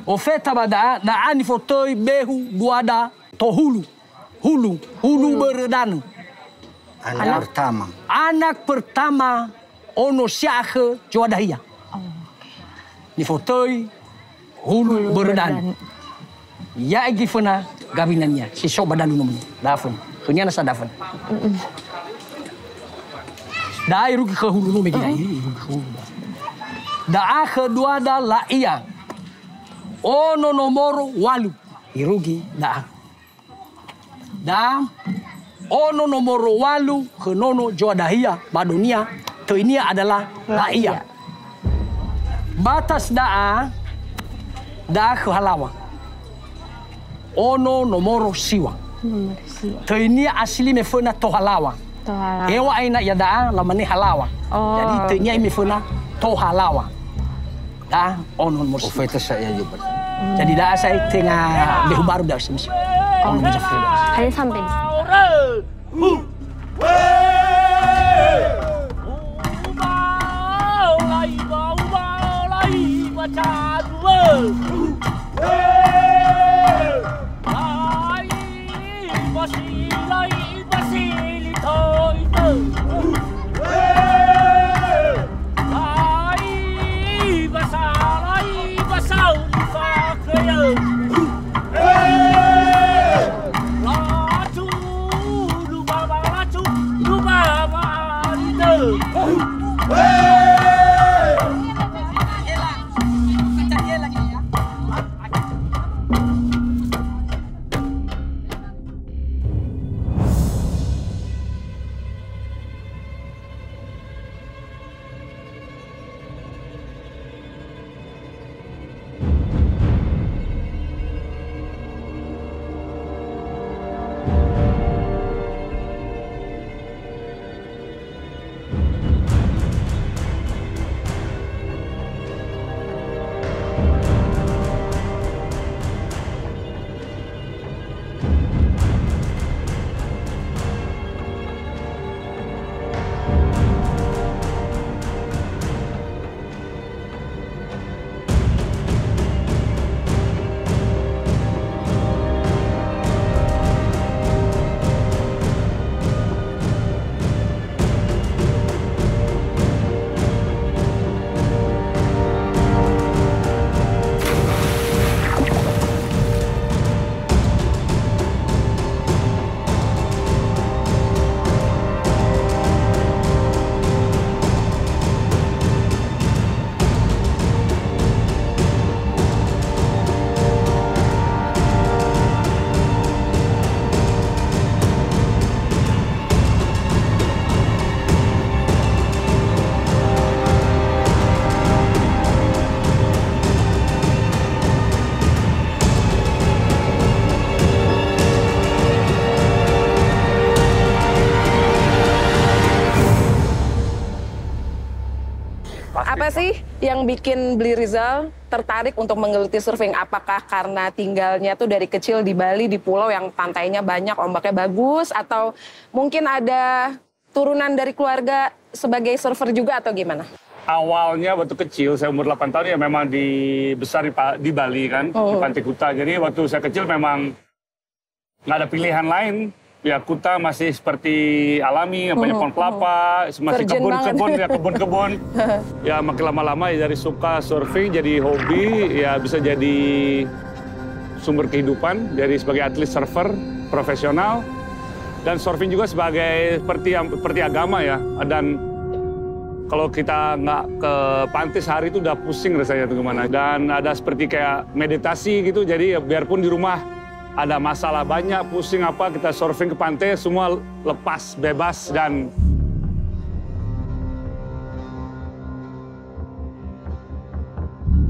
Ofeta Bada Da'a ni fotoi Behu Duada Tohulu. Hulu Beredanu. Anak pertama Ono Siahe Joadahia. Ni fotoi Hulu Beredanu. Ya gifana gabinannya si Sobadalu nomor. Dafun. Kunyana sa dafun. Da'i rugi ke hulu nomor gini. Da'a kedua ada Laia. Ono nomor 8. Irugi Da'a. Da ono nomor 8 ke Nono Joadahia Badunia. Ini adalah Laia. Batas Da'a ke Halawa. Ono nomor siwa. Ini asli mefuna Tohalawa. Ewa aina ya Da'a lamani Halawa. Jadi ini mefuna Tohalawa. Da ono nomor siwa. Ofeta saya juga. Jadi Da'a saya tengah behu baru dah semisi. Ono Jafri. Hanya sampai. Apa sih yang bikin Bli Rizal tertarik untuk menggeluti surfing? Apakah karena tinggalnya tuh dari kecil di Bali, di pulau yang pantainya banyak, ombaknya bagus, atau mungkin ada turunan dari keluarga sebagai surfer juga atau gimana? Awalnya waktu kecil, saya umur 8 tahun ya memang besar di Bali kan, di Pantai Kuta. Jadi waktu saya kecil memang nggak ada pilihan lain. Ya Kuta masih seperti alami, banyak pohon kelapa, masih kebun-kebun. Ya makin lama-lama ya dari suka surfing jadi hobi, ya bisa jadi sumber kehidupan, jadi sebagai atlet surfer profesional. Dan surfing juga sebagai seperti agama ya. Dan kalau kita nggak ke pantai sehari itu udah pusing rasanya tuh gimana. Dan ada seperti kayak meditasi gitu, jadi biarpun di rumah ada masalah banyak, pusing apa, kita surfing ke pantai semua lepas, bebas dan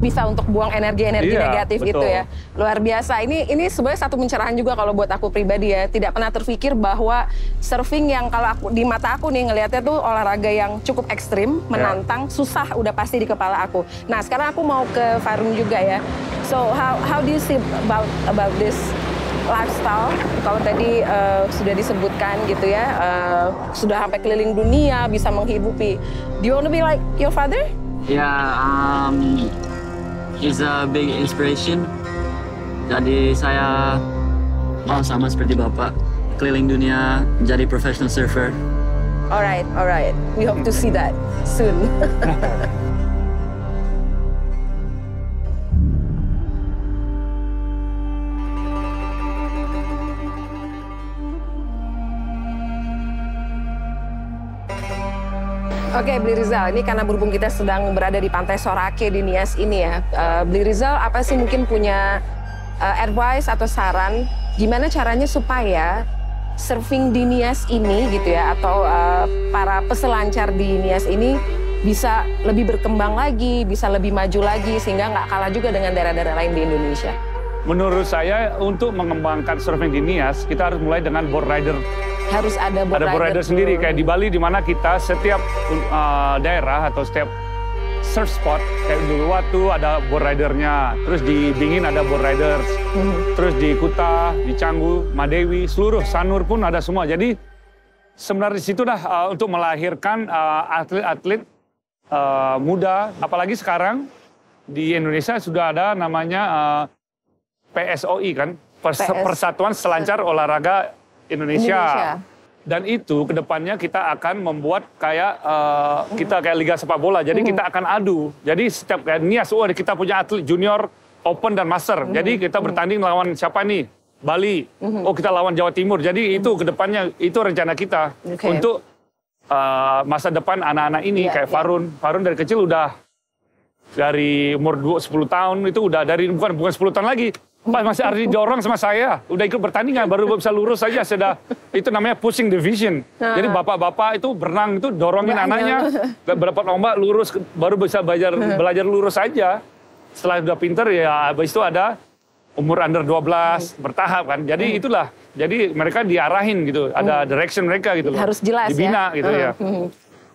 bisa untuk buang energi-energi negatif betul. gitu ya. Luar biasa. Ini sebenarnya satu pencerahan juga kalau buat aku pribadi ya. Tidak pernah terpikir bahwa surfing yang kalau di mata aku nih ngelihatnya tuh olahraga yang cukup ekstrim, menantang, susah udah pasti di kepala aku. Nah, sekarang aku mau ke Farun juga ya. So, how do you see about this lifestyle? Kalau tadi sudah disebutkan gitu ya, sudah sampai keliling dunia, bisa menghidupi. Do you want to be like your father? Yeah, he's a big inspiration. Jadi saya mau sama seperti Bapak, keliling dunia, jadi professional surfer. Alright. We hope to see that soon. Oke, Bli Rizal, ini karena berhubung kita sedang berada di Pantai Sorake di Nias ini ya. Bli Rizal, apa sih mungkin punya advice atau saran gimana caranya supaya surfing di Nias ini gitu ya, atau para peselancar di Nias ini bisa lebih berkembang lagi, bisa lebih maju lagi, sehingga nggak kalah juga dengan daerah-daerah lain di Indonesia? menurut saya untuk mengembangkan surfing di Nias, kita harus mulai dengan board rider. Harus ada board rider. Ada board rider sendiri, kayak di Bali di mana kita setiap daerah atau setiap surf spot, kayak di Uluwatu ada board ridernya, terus di Dingin ada board riders, terus di Kuta, di Canggu, Madewi, seluruh Sanur pun ada semua. Jadi sebenarnya di situ dah untuk melahirkan atlet-atlet muda, apalagi sekarang di Indonesia sudah ada namanya PSOI kan, Persatuan Selancar Olahraga Indonesia. Dan itu kedepannya kita akan membuat kayak kita kayak Liga Sepak Bola. Jadi kita akan adu. Jadi setiap kayak Nias, kita punya atlet junior, open dan master. Jadi kita bertanding lawan siapa nih? Bali. Oh kita lawan Jawa Timur. Jadi itu kedepannya itu rencana kita untuk masa depan anak-anak ini kayak Farun. Farun dari kecil udah dari umur 10 tahun itu udah dari bukan 10 tahun lagi. Pas masih harus didorong sama saya, udah ikut pertandingan, baru bisa lurus saja, sudah itu namanya pushing division. Jadi bapak-bapak itu berenang itu dorongin anaknya, berapa lomba lurus, baru bisa belajar lurus saja. Setelah udah pinter ya, habis itu ada umur under 12 bertahap kan. Jadi itulah, jadi mereka diarahin gitu, ada direction mereka gitu loh. Harus jelas dibina gitu ya.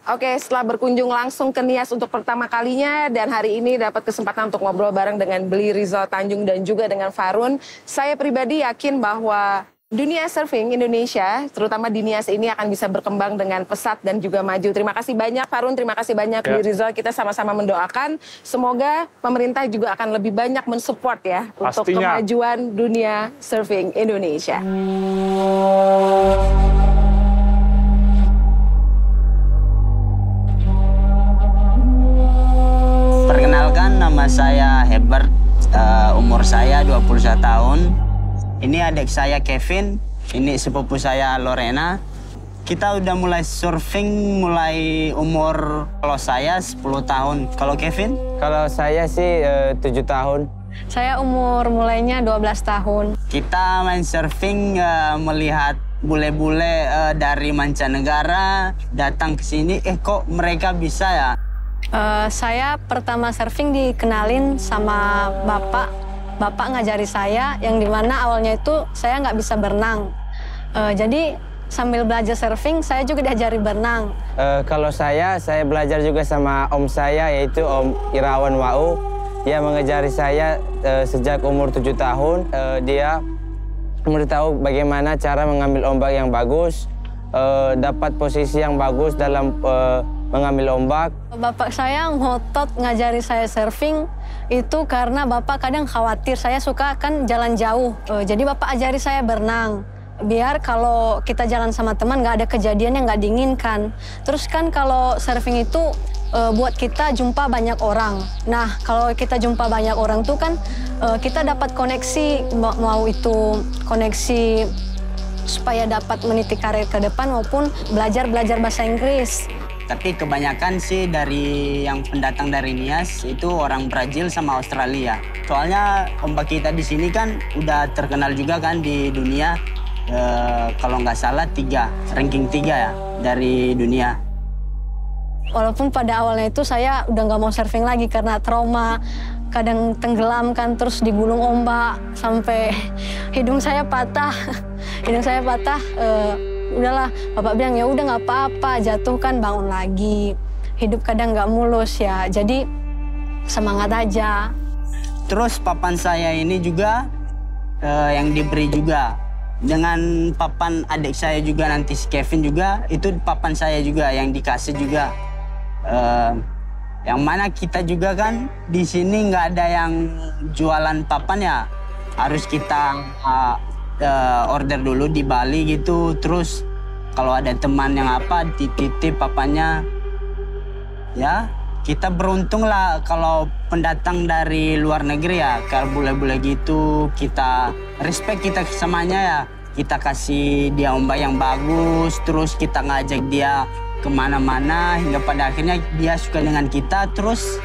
Oke, setelah berkunjung langsung ke Nias untuk pertama kalinya dan hari ini dapat kesempatan untuk ngobrol bareng dengan Bli Rizal Tanjung dan juga dengan Farun, saya pribadi yakin bahwa dunia surfing Indonesia, terutama di Nias ini akan bisa berkembang dengan pesat dan juga maju. Terima kasih banyak Farun, terima kasih banyak Bli Rizal. Kita sama-sama mendoakan semoga pemerintah juga akan lebih banyak mensupport ya untuk kemajuan dunia surfing Indonesia. Perkenalkan, nama saya Herbert, umur saya 21 tahun. Ini adik saya Kevin, ini sepupu saya Lorena. Kita udah mulai surfing mulai umur, kalau saya 10 tahun. Kalau Kevin? Kalau saya sih 7 tahun. Saya umur mulainya 12 tahun. Kita main surfing melihat bule-bule dari mancanegara datang ke sini, kok mereka bisa ya? Saya pertama surfing dikenalin sama bapak. Bapak ngajari saya, yang dimana awalnya itu saya nggak bisa berenang. Jadi Sambil belajar surfing, saya juga diajari berenang. Kalau saya belajar juga sama om saya, yaitu Om Irawan Wau. Dia mengajari saya sejak umur 7 tahun. Dia memberitahu bagaimana cara mengambil ombak yang bagus, dapat posisi yang bagus dalam mengambil ombak. Bapak saya ngotot ngajari saya surfing itu karena bapak kadang khawatir saya suka kan jalan jauh. Jadi bapak ajari saya berenang. Biar kalau kita jalan sama teman nggak ada kejadian yang nggak diinginkan. Terus kan kalau surfing itu buat kita jumpa banyak orang. Nah kalau kita jumpa banyak orang tuh kan kita dapat koneksi, mau itu koneksi supaya dapat meniti karir ke depan maupun belajar bahasa Inggris. Tapi kebanyakan sih dari yang pendatang dari Nias itu orang Brazil sama Australia. Soalnya ombak kita di sini kan udah terkenal juga kan di dunia. Kalau nggak salah ranking 3 ya dari dunia. Walaupun pada awalnya itu saya udah nggak mau surfing lagi karena trauma, kadang tenggelam kan terus digulung ombak sampai hidung saya patah. Udahlah, bapak bilang ya udah nggak apa-apa, jatuh kan bangun lagi. Hidup kadang nggak mulus ya, jadi semangat aja. Terus papan saya ini juga yang diberi juga. Dengan papan adik saya juga nanti si Kevin juga, itu papan saya juga yang dikasih juga. Yang mana kita juga kan di sini nggak ada yang jualan papan ya, harus kita order dulu di Bali gitu. Terus kalau ada teman yang titip papannya, ya kita beruntung lah kalau pendatang dari luar negeri ya, kalau bule-bule gitu kita respect kita samanya ya. Kita kasih dia ombak yang bagus, terus kita ngajak dia kemana-mana, hingga pada akhirnya dia suka dengan kita, terus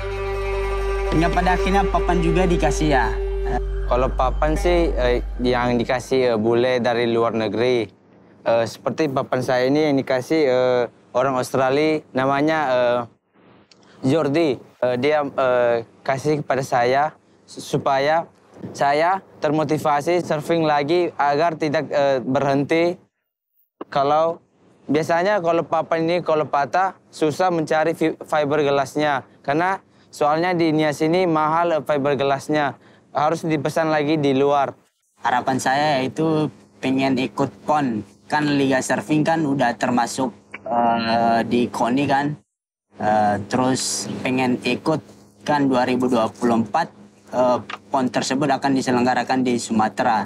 hingga pada akhirnya papan juga dikasih ya. Kalau papan sih yang dikasih bule dari luar negeri. Seperti papan saya ini yang dikasih orang Australia, namanya Jordi. Dia kasih kepada saya supaya saya termotivasi surfing lagi agar tidak berhenti. Kalau biasanya kalau papan ini kalau patah susah mencari fiber gelasnya, karena soalnya di Nias ini mahal fiber gelasnya, harus dipesan lagi di luar. Harapan saya yaitu pengen ikut PON, kan Liga Surfing kan udah termasuk di KONI kan. Terus pengen ikut kan 2024 PON tersebut akan diselenggarakan di Sumatera.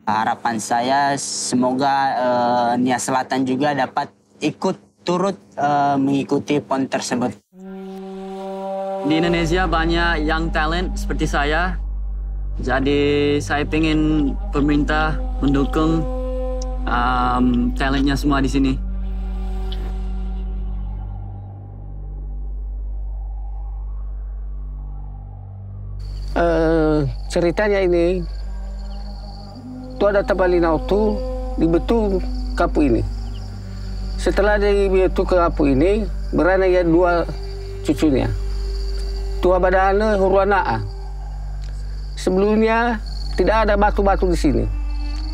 Harapan saya semoga Nias Selatan juga dapat ikut turut mengikuti PON tersebut. Di Indonesia banyak young talent seperti saya. Jadi saya pengen pemerintah mendukung talentnya semua di sini. Ceritanya ini, tu ada tabalinau tu dibetul kapu ini. Setelah dibetul kapu ini, beranak ya 2 cucunya. Tua badana Hurwanaa. Sebelumnya tidak ada batu-batu di sini,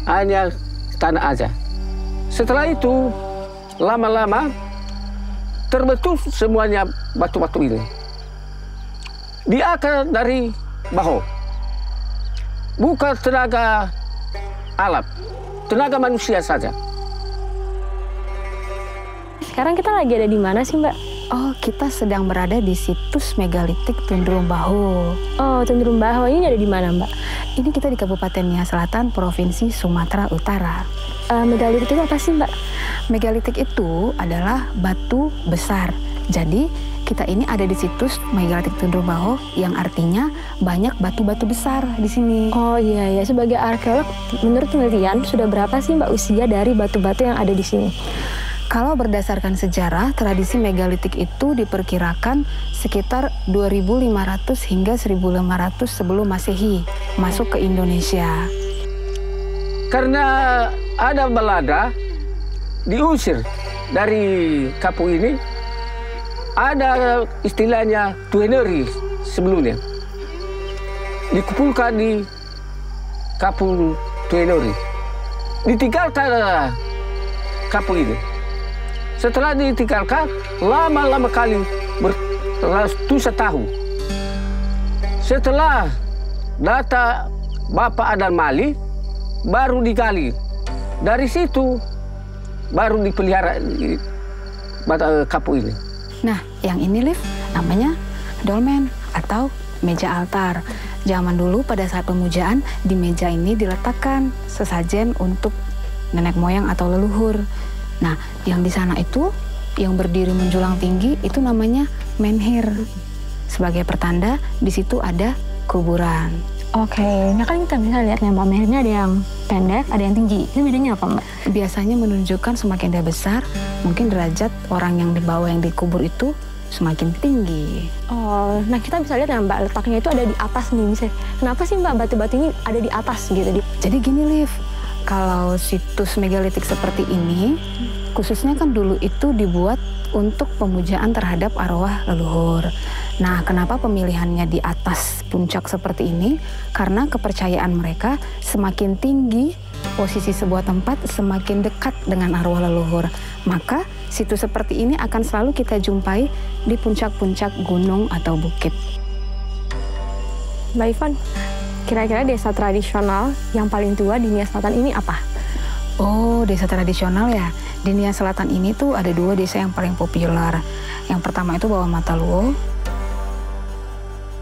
hanya tanah aja. Setelah itu, lama-lama terbentuk semuanya batu-batu ini. Di akar dari baho. Bukan tenaga alat, tenaga manusia saja. Sekarang kita lagi ada di mana sih, Mbak? Oh, kita sedang berada di situs megalitik Tundrum Baho. Oh, Tundrum Baho ini ada di mana, Mbak? Ini kita di Kabupaten Nias Selatan, Provinsi Sumatera Utara. Megalitik itu apa sih, Mbak? Megalitik itu adalah batu besar. Jadi, kita ini ada di situs megalitik Tundrum Baho yang artinya banyak batu-batu besar di sini. Oh iya ya, sebagai arkeolog, menurut penelitian sudah berapa sih Mbak usia dari batu-batu yang ada di sini? Kalau berdasarkan sejarah, tradisi megalitik itu diperkirakan sekitar 2500 hingga 1500 sebelum Masehi masuk ke Indonesia. Karena ada Belanda diusir dari kampung ini, ada istilahnya Tueneri sebelumnya. Dikumpulkan di kampung Tueneri. Ditinggalkan kampung ini. Setelah ditinggalkan, lama-lama kali berratusan tahun. Setelah data Bapak Adan Mali, baru digali. Dari situ, baru dipelihara kampung ini. Nah, yang ini, Liv, namanya dolmen atau meja altar. Zaman dulu pada saat pemujaan, di meja ini diletakkan sesajen untuk nenek moyang atau leluhur. Nah, yang di sana itu, yang berdiri menjulang tinggi, itu namanya menhir. Sebagai pertanda, di situ ada kuburan. Oke, nah kan kita bisa lihat nih Mbak, menhirnya ada yang pendek, ada yang tinggi. Itu bedanya apa Mbak? Biasanya menunjukkan semakin dia besar, mungkin derajat orang yang di bawah yang dikubur itu semakin tinggi. Oh, nah kita bisa lihat ya Mbak, letaknya itu ada di atas nih. Misalnya, kenapa sih Mbak batu-batu ini ada di atas gitu? Jadi gini, Liv, kalau situs megalitik seperti ini, khususnya kan dulu itu dibuat untuk pemujaan terhadap arwah leluhur. Nah, kenapa pemilihannya di atas puncak seperti ini? Karena kepercayaan mereka semakin tinggi posisi sebuah tempat, semakin dekat dengan arwah leluhur. Maka situs seperti ini akan selalu kita jumpai di puncak-puncak gunung atau bukit. Mbak Ivan, kira-kira desa tradisional yang paling tua di Nia Selatan ini apa? Oh, desa tradisional ya. Di Nia Selatan ini tuh ada 2 desa yang paling populer. Yang pertama itu Bawah Mataluo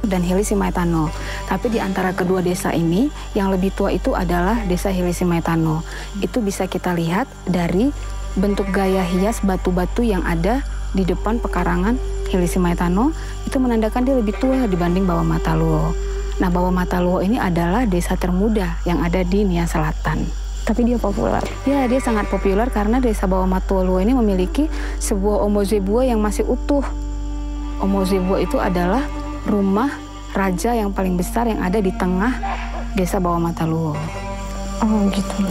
dan Hili Simaetano. Tapi di antara kedua desa ini, yang lebih tua itu adalah desa Hili Simaetano. Itu bisa kita lihat dari bentuk gaya hias batu-batu yang ada di depan pekarangan Hili Simaetano. Itu menandakan dia lebih tua dibanding Bawah Mataluo. Nah, Bawah Mataluo ini adalah desa termuda yang ada di Nia Selatan. Tapi dia populer. Ya, dia sangat populer karena desa Bawah Mataluo ini memiliki sebuah omozebua yang masih utuh. Omozebua itu adalah rumah raja yang paling besar yang ada di tengah desa Bawah Mataluo. Oh gitu.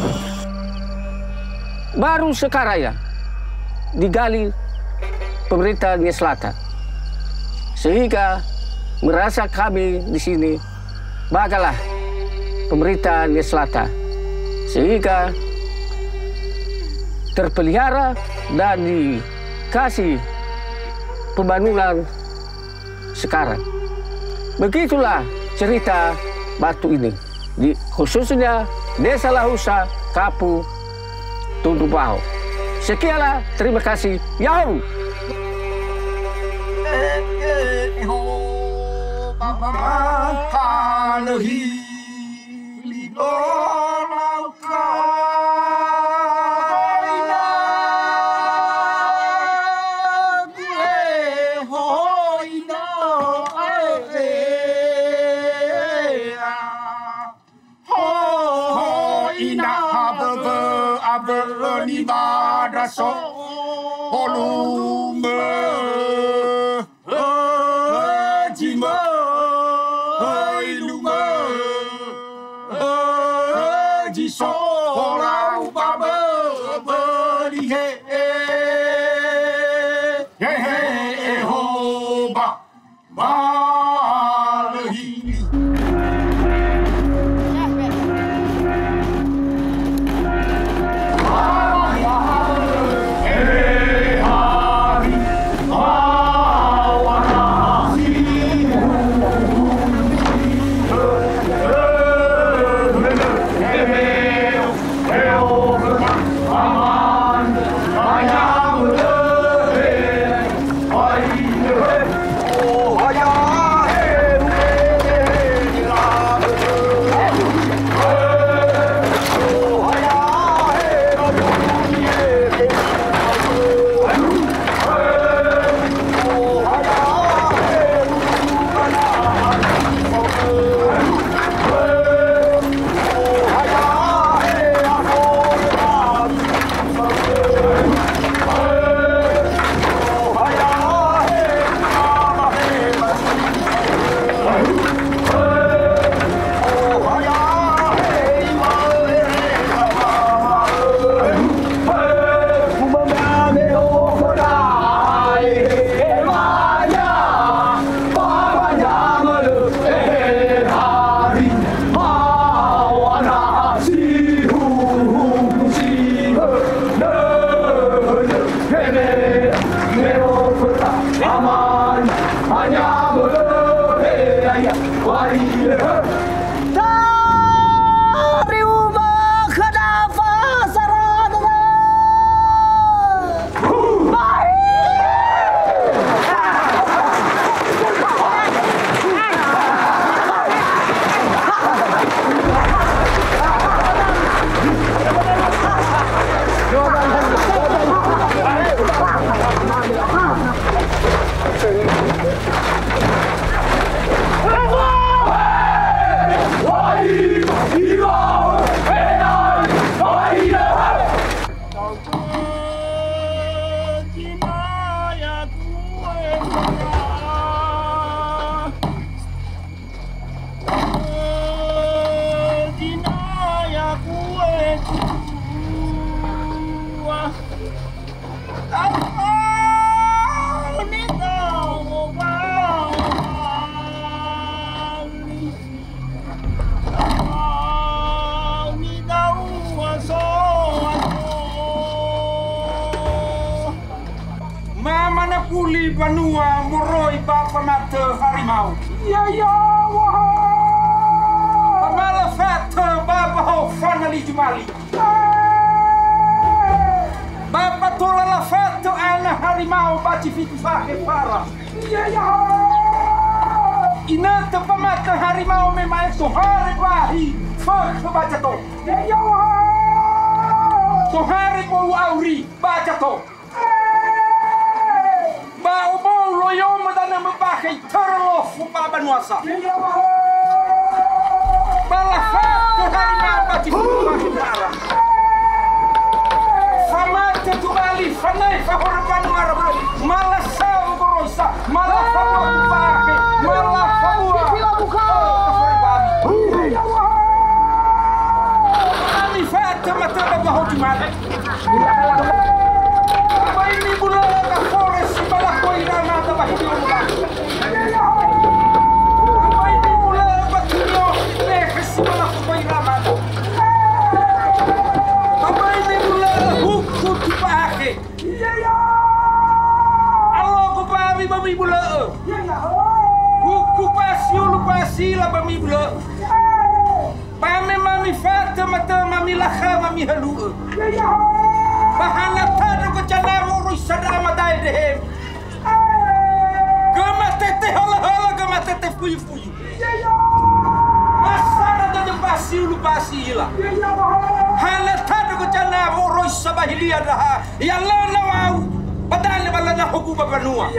Baru sekarang ya digali pemerintah Nia Selatan, sehingga merasa kami di sini bagalah pemerintah Nia Selatan, sehingga terpelihara dan dikasih pembangunan sekarang. Begitulah cerita batu ini, khususnya Desa Lahusa, Kapu, Tundubao. Sekianlah, terima kasih. Yahoo! Oh, Aman hanya berhaya wali Dari ubah kenapa saradana Puli Banua Moroi Bapa Mata Harimau. Ya ya wahai. Pamala Fata Bapa Ho Fanali Jumali. Bapa Tola La Fata Ana Harimau Baci Fitu Fahe Para. Ya ya. Inata Pamata Harimau memang Tohari Bahi Fak baca to. Ya ya wahai. Tohari Bau Auri baca to. Bau bau loyo madana mapakai terlof baban wasa. Balafat keharina baci makin darah. Famat tu bali fanai fahorban marab malas saw berosa malah famu pakai malah famu. Kami fat mata bahu di mana? Apa ini bulan Forest malah kau irama tambah hidup bukan? Apa ini bulan Batio Nefes malah kau irama? Apa ini bulan Hukum dipakai? Allah kau pahami bami bulan? Hukum pasti ulu pasti lah bami bulan. Pahami mami fata mata mami lakha mami halu. Bahana tadu ke canamu urus sadara madai dehem. Gama tete hala gama tete fuyu. Masara da pasi ulu pasi ila. Hana tadu ke canamu urus sabahilia daha. Ya lana wau. Padahal balana hukum babanua.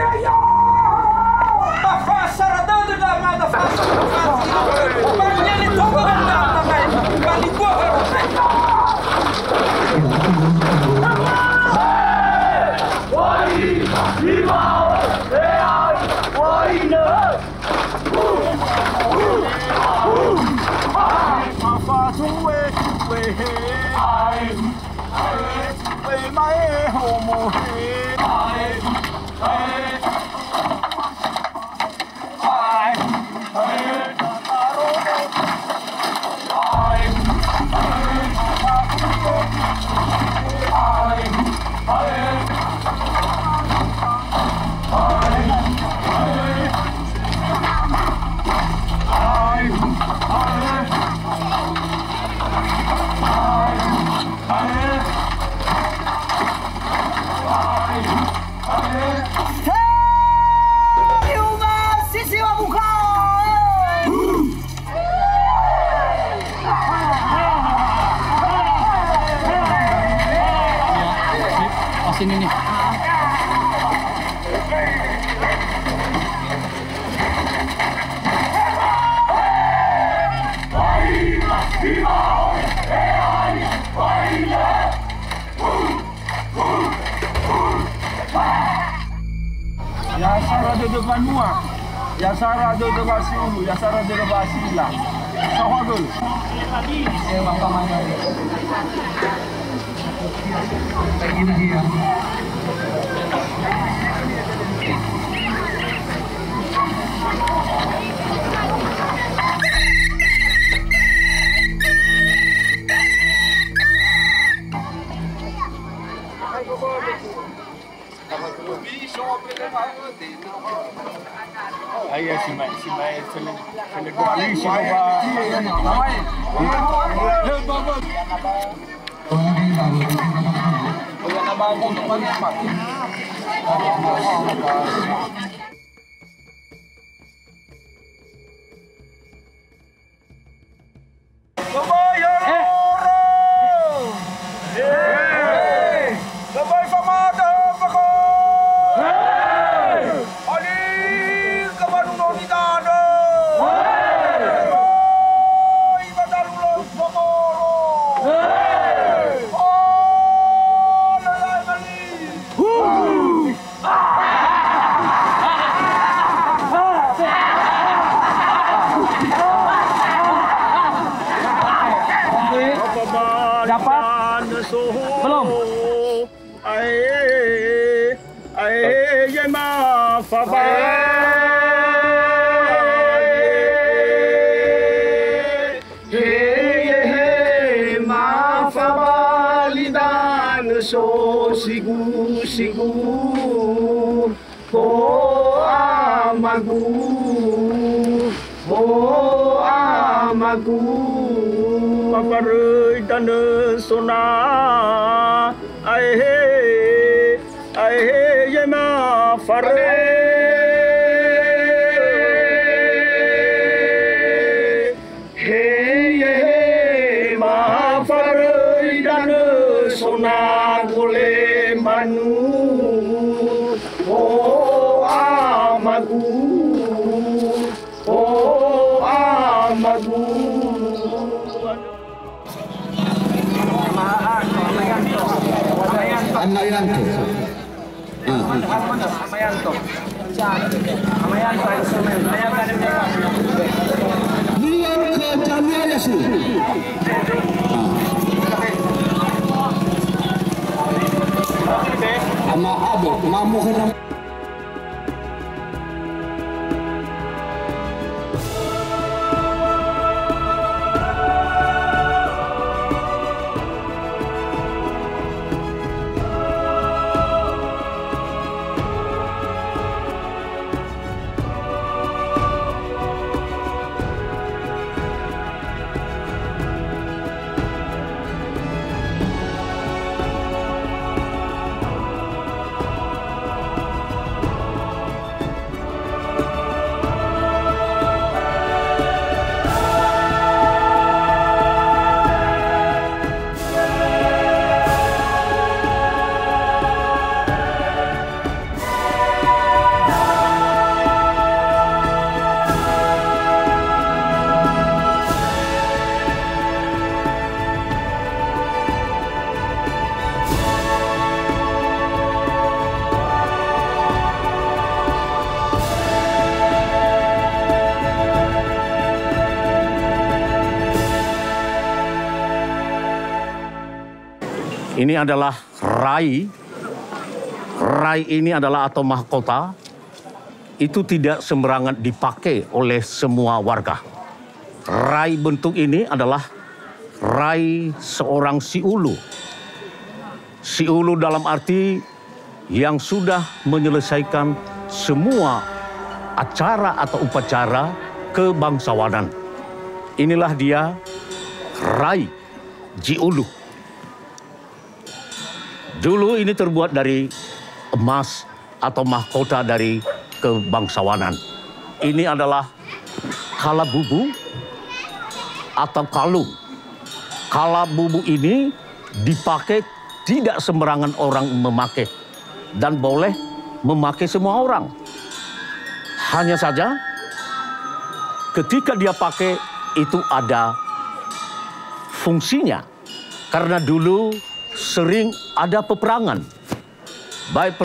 Bafasara da mada fasara. Banyani togo ganda tamai. Bali boha. Sini nih. Ya Sara de Banua, ya Sara de Basiulu, ya Sara de Basila. Sahagul. Ya Bapak Mangga. Ini dia. Ayah si mai sele gua ali si gua namai. Bukan nama untuk banyak mak. Belum. Sigu ko amagu paparoy tanda sona ai yema fare hey ma faroy tanda sona gole manu oh amagu Amayanto. Amayanto. Amayanto instrumen. Lihat ke Jamia sih. Ama abo, mamu kena. Ini adalah rai. Rai ini adalah atau mahkota. Itu tidak sembarangan dipakai oleh semua warga. Rai bentuk ini adalah rai seorang si ulu. Si ulu dalam arti yang sudah menyelesaikan semua acara atau upacara kebangsawanan. Inilah dia rai Ji Ulu. Dulu ini terbuat dari emas atau mahkota dari kebangsawanan. Ini adalah kalabubu atau kalung. Kalabubu ini dipakai tidak sembarangan orang memakai dan boleh memakai semua orang. Hanya saja ketika dia pakai itu ada fungsinya. Karena dulu sering ada peperangan. Baik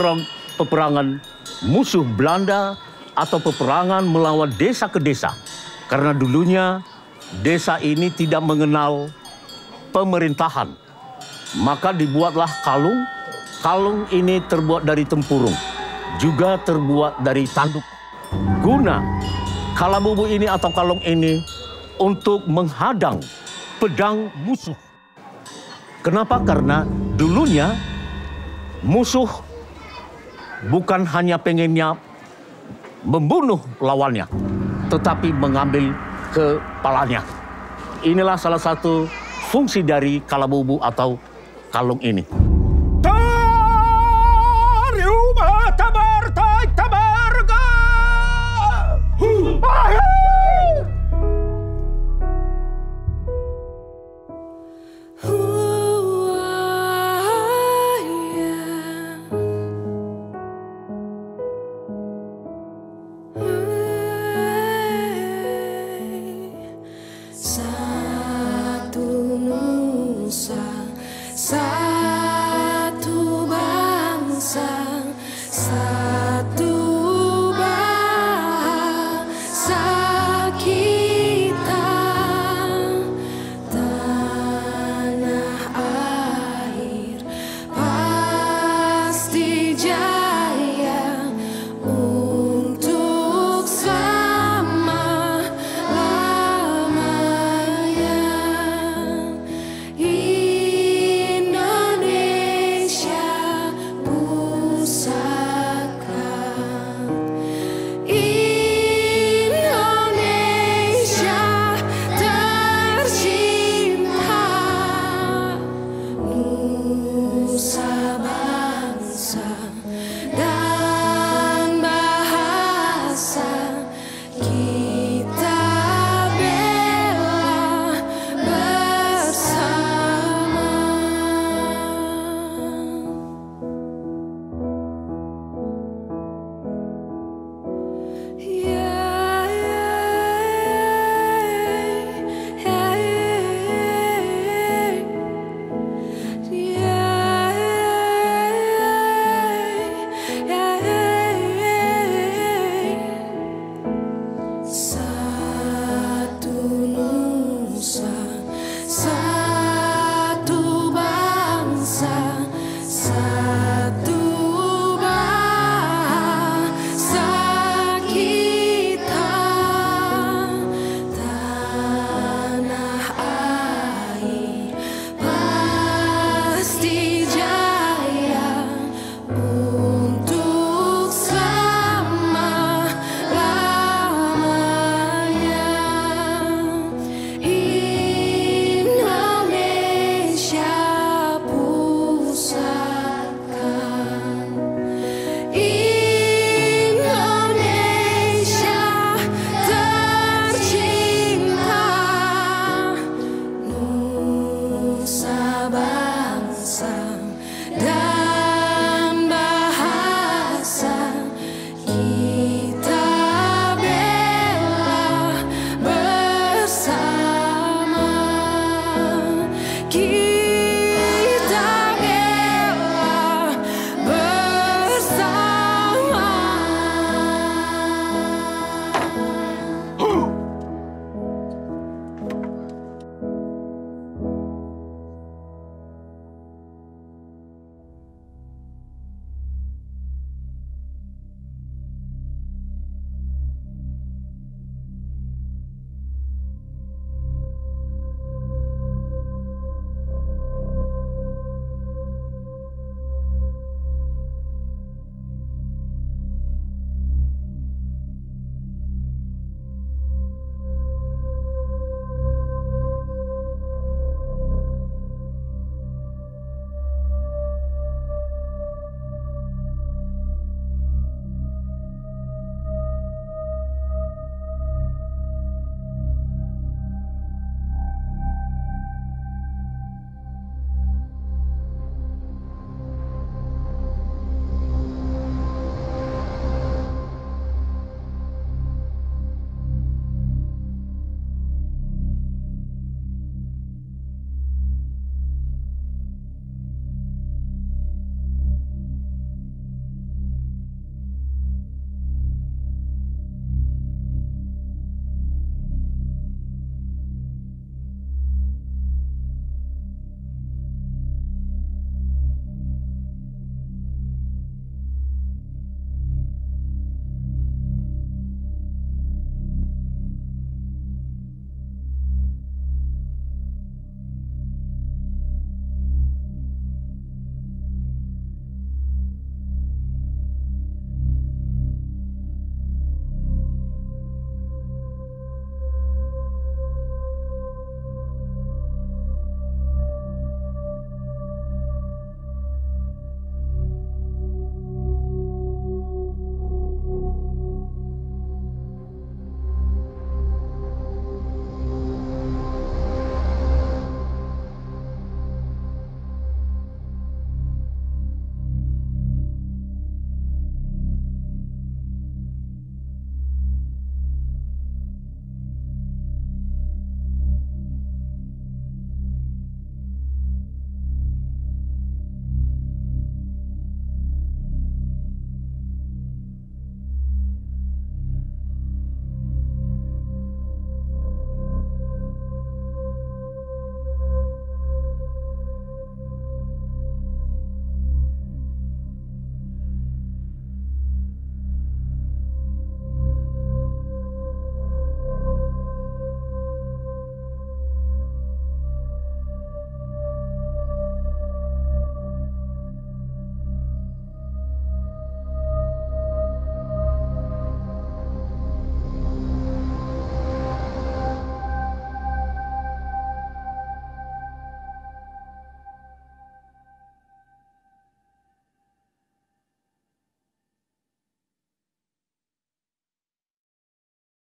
peperangan musuh Belanda atau peperangan melawan desa ke desa. Karena dulunya desa ini tidak mengenal pemerintahan. Maka dibuatlah kalung. Kalung ini terbuat dari tempurung. Juga terbuat dari tanduk. Guna kalabubu ini atau kalung ini untuk menghadang pedang musuh. Kenapa? Karena dulunya musuh bukan hanya pengennya membunuh lawannya, tetapi mengambil kepalanya. Inilah salah satu fungsi dari kalabubu atau kalung ini. Satu nusa, satu bangsa, satu bahasa kita, tanah air pasti jaya untuk Indonesia pusaka, Indonesia tercinta, nusa bangsa dan bahasa kita bela bersama. Yeah.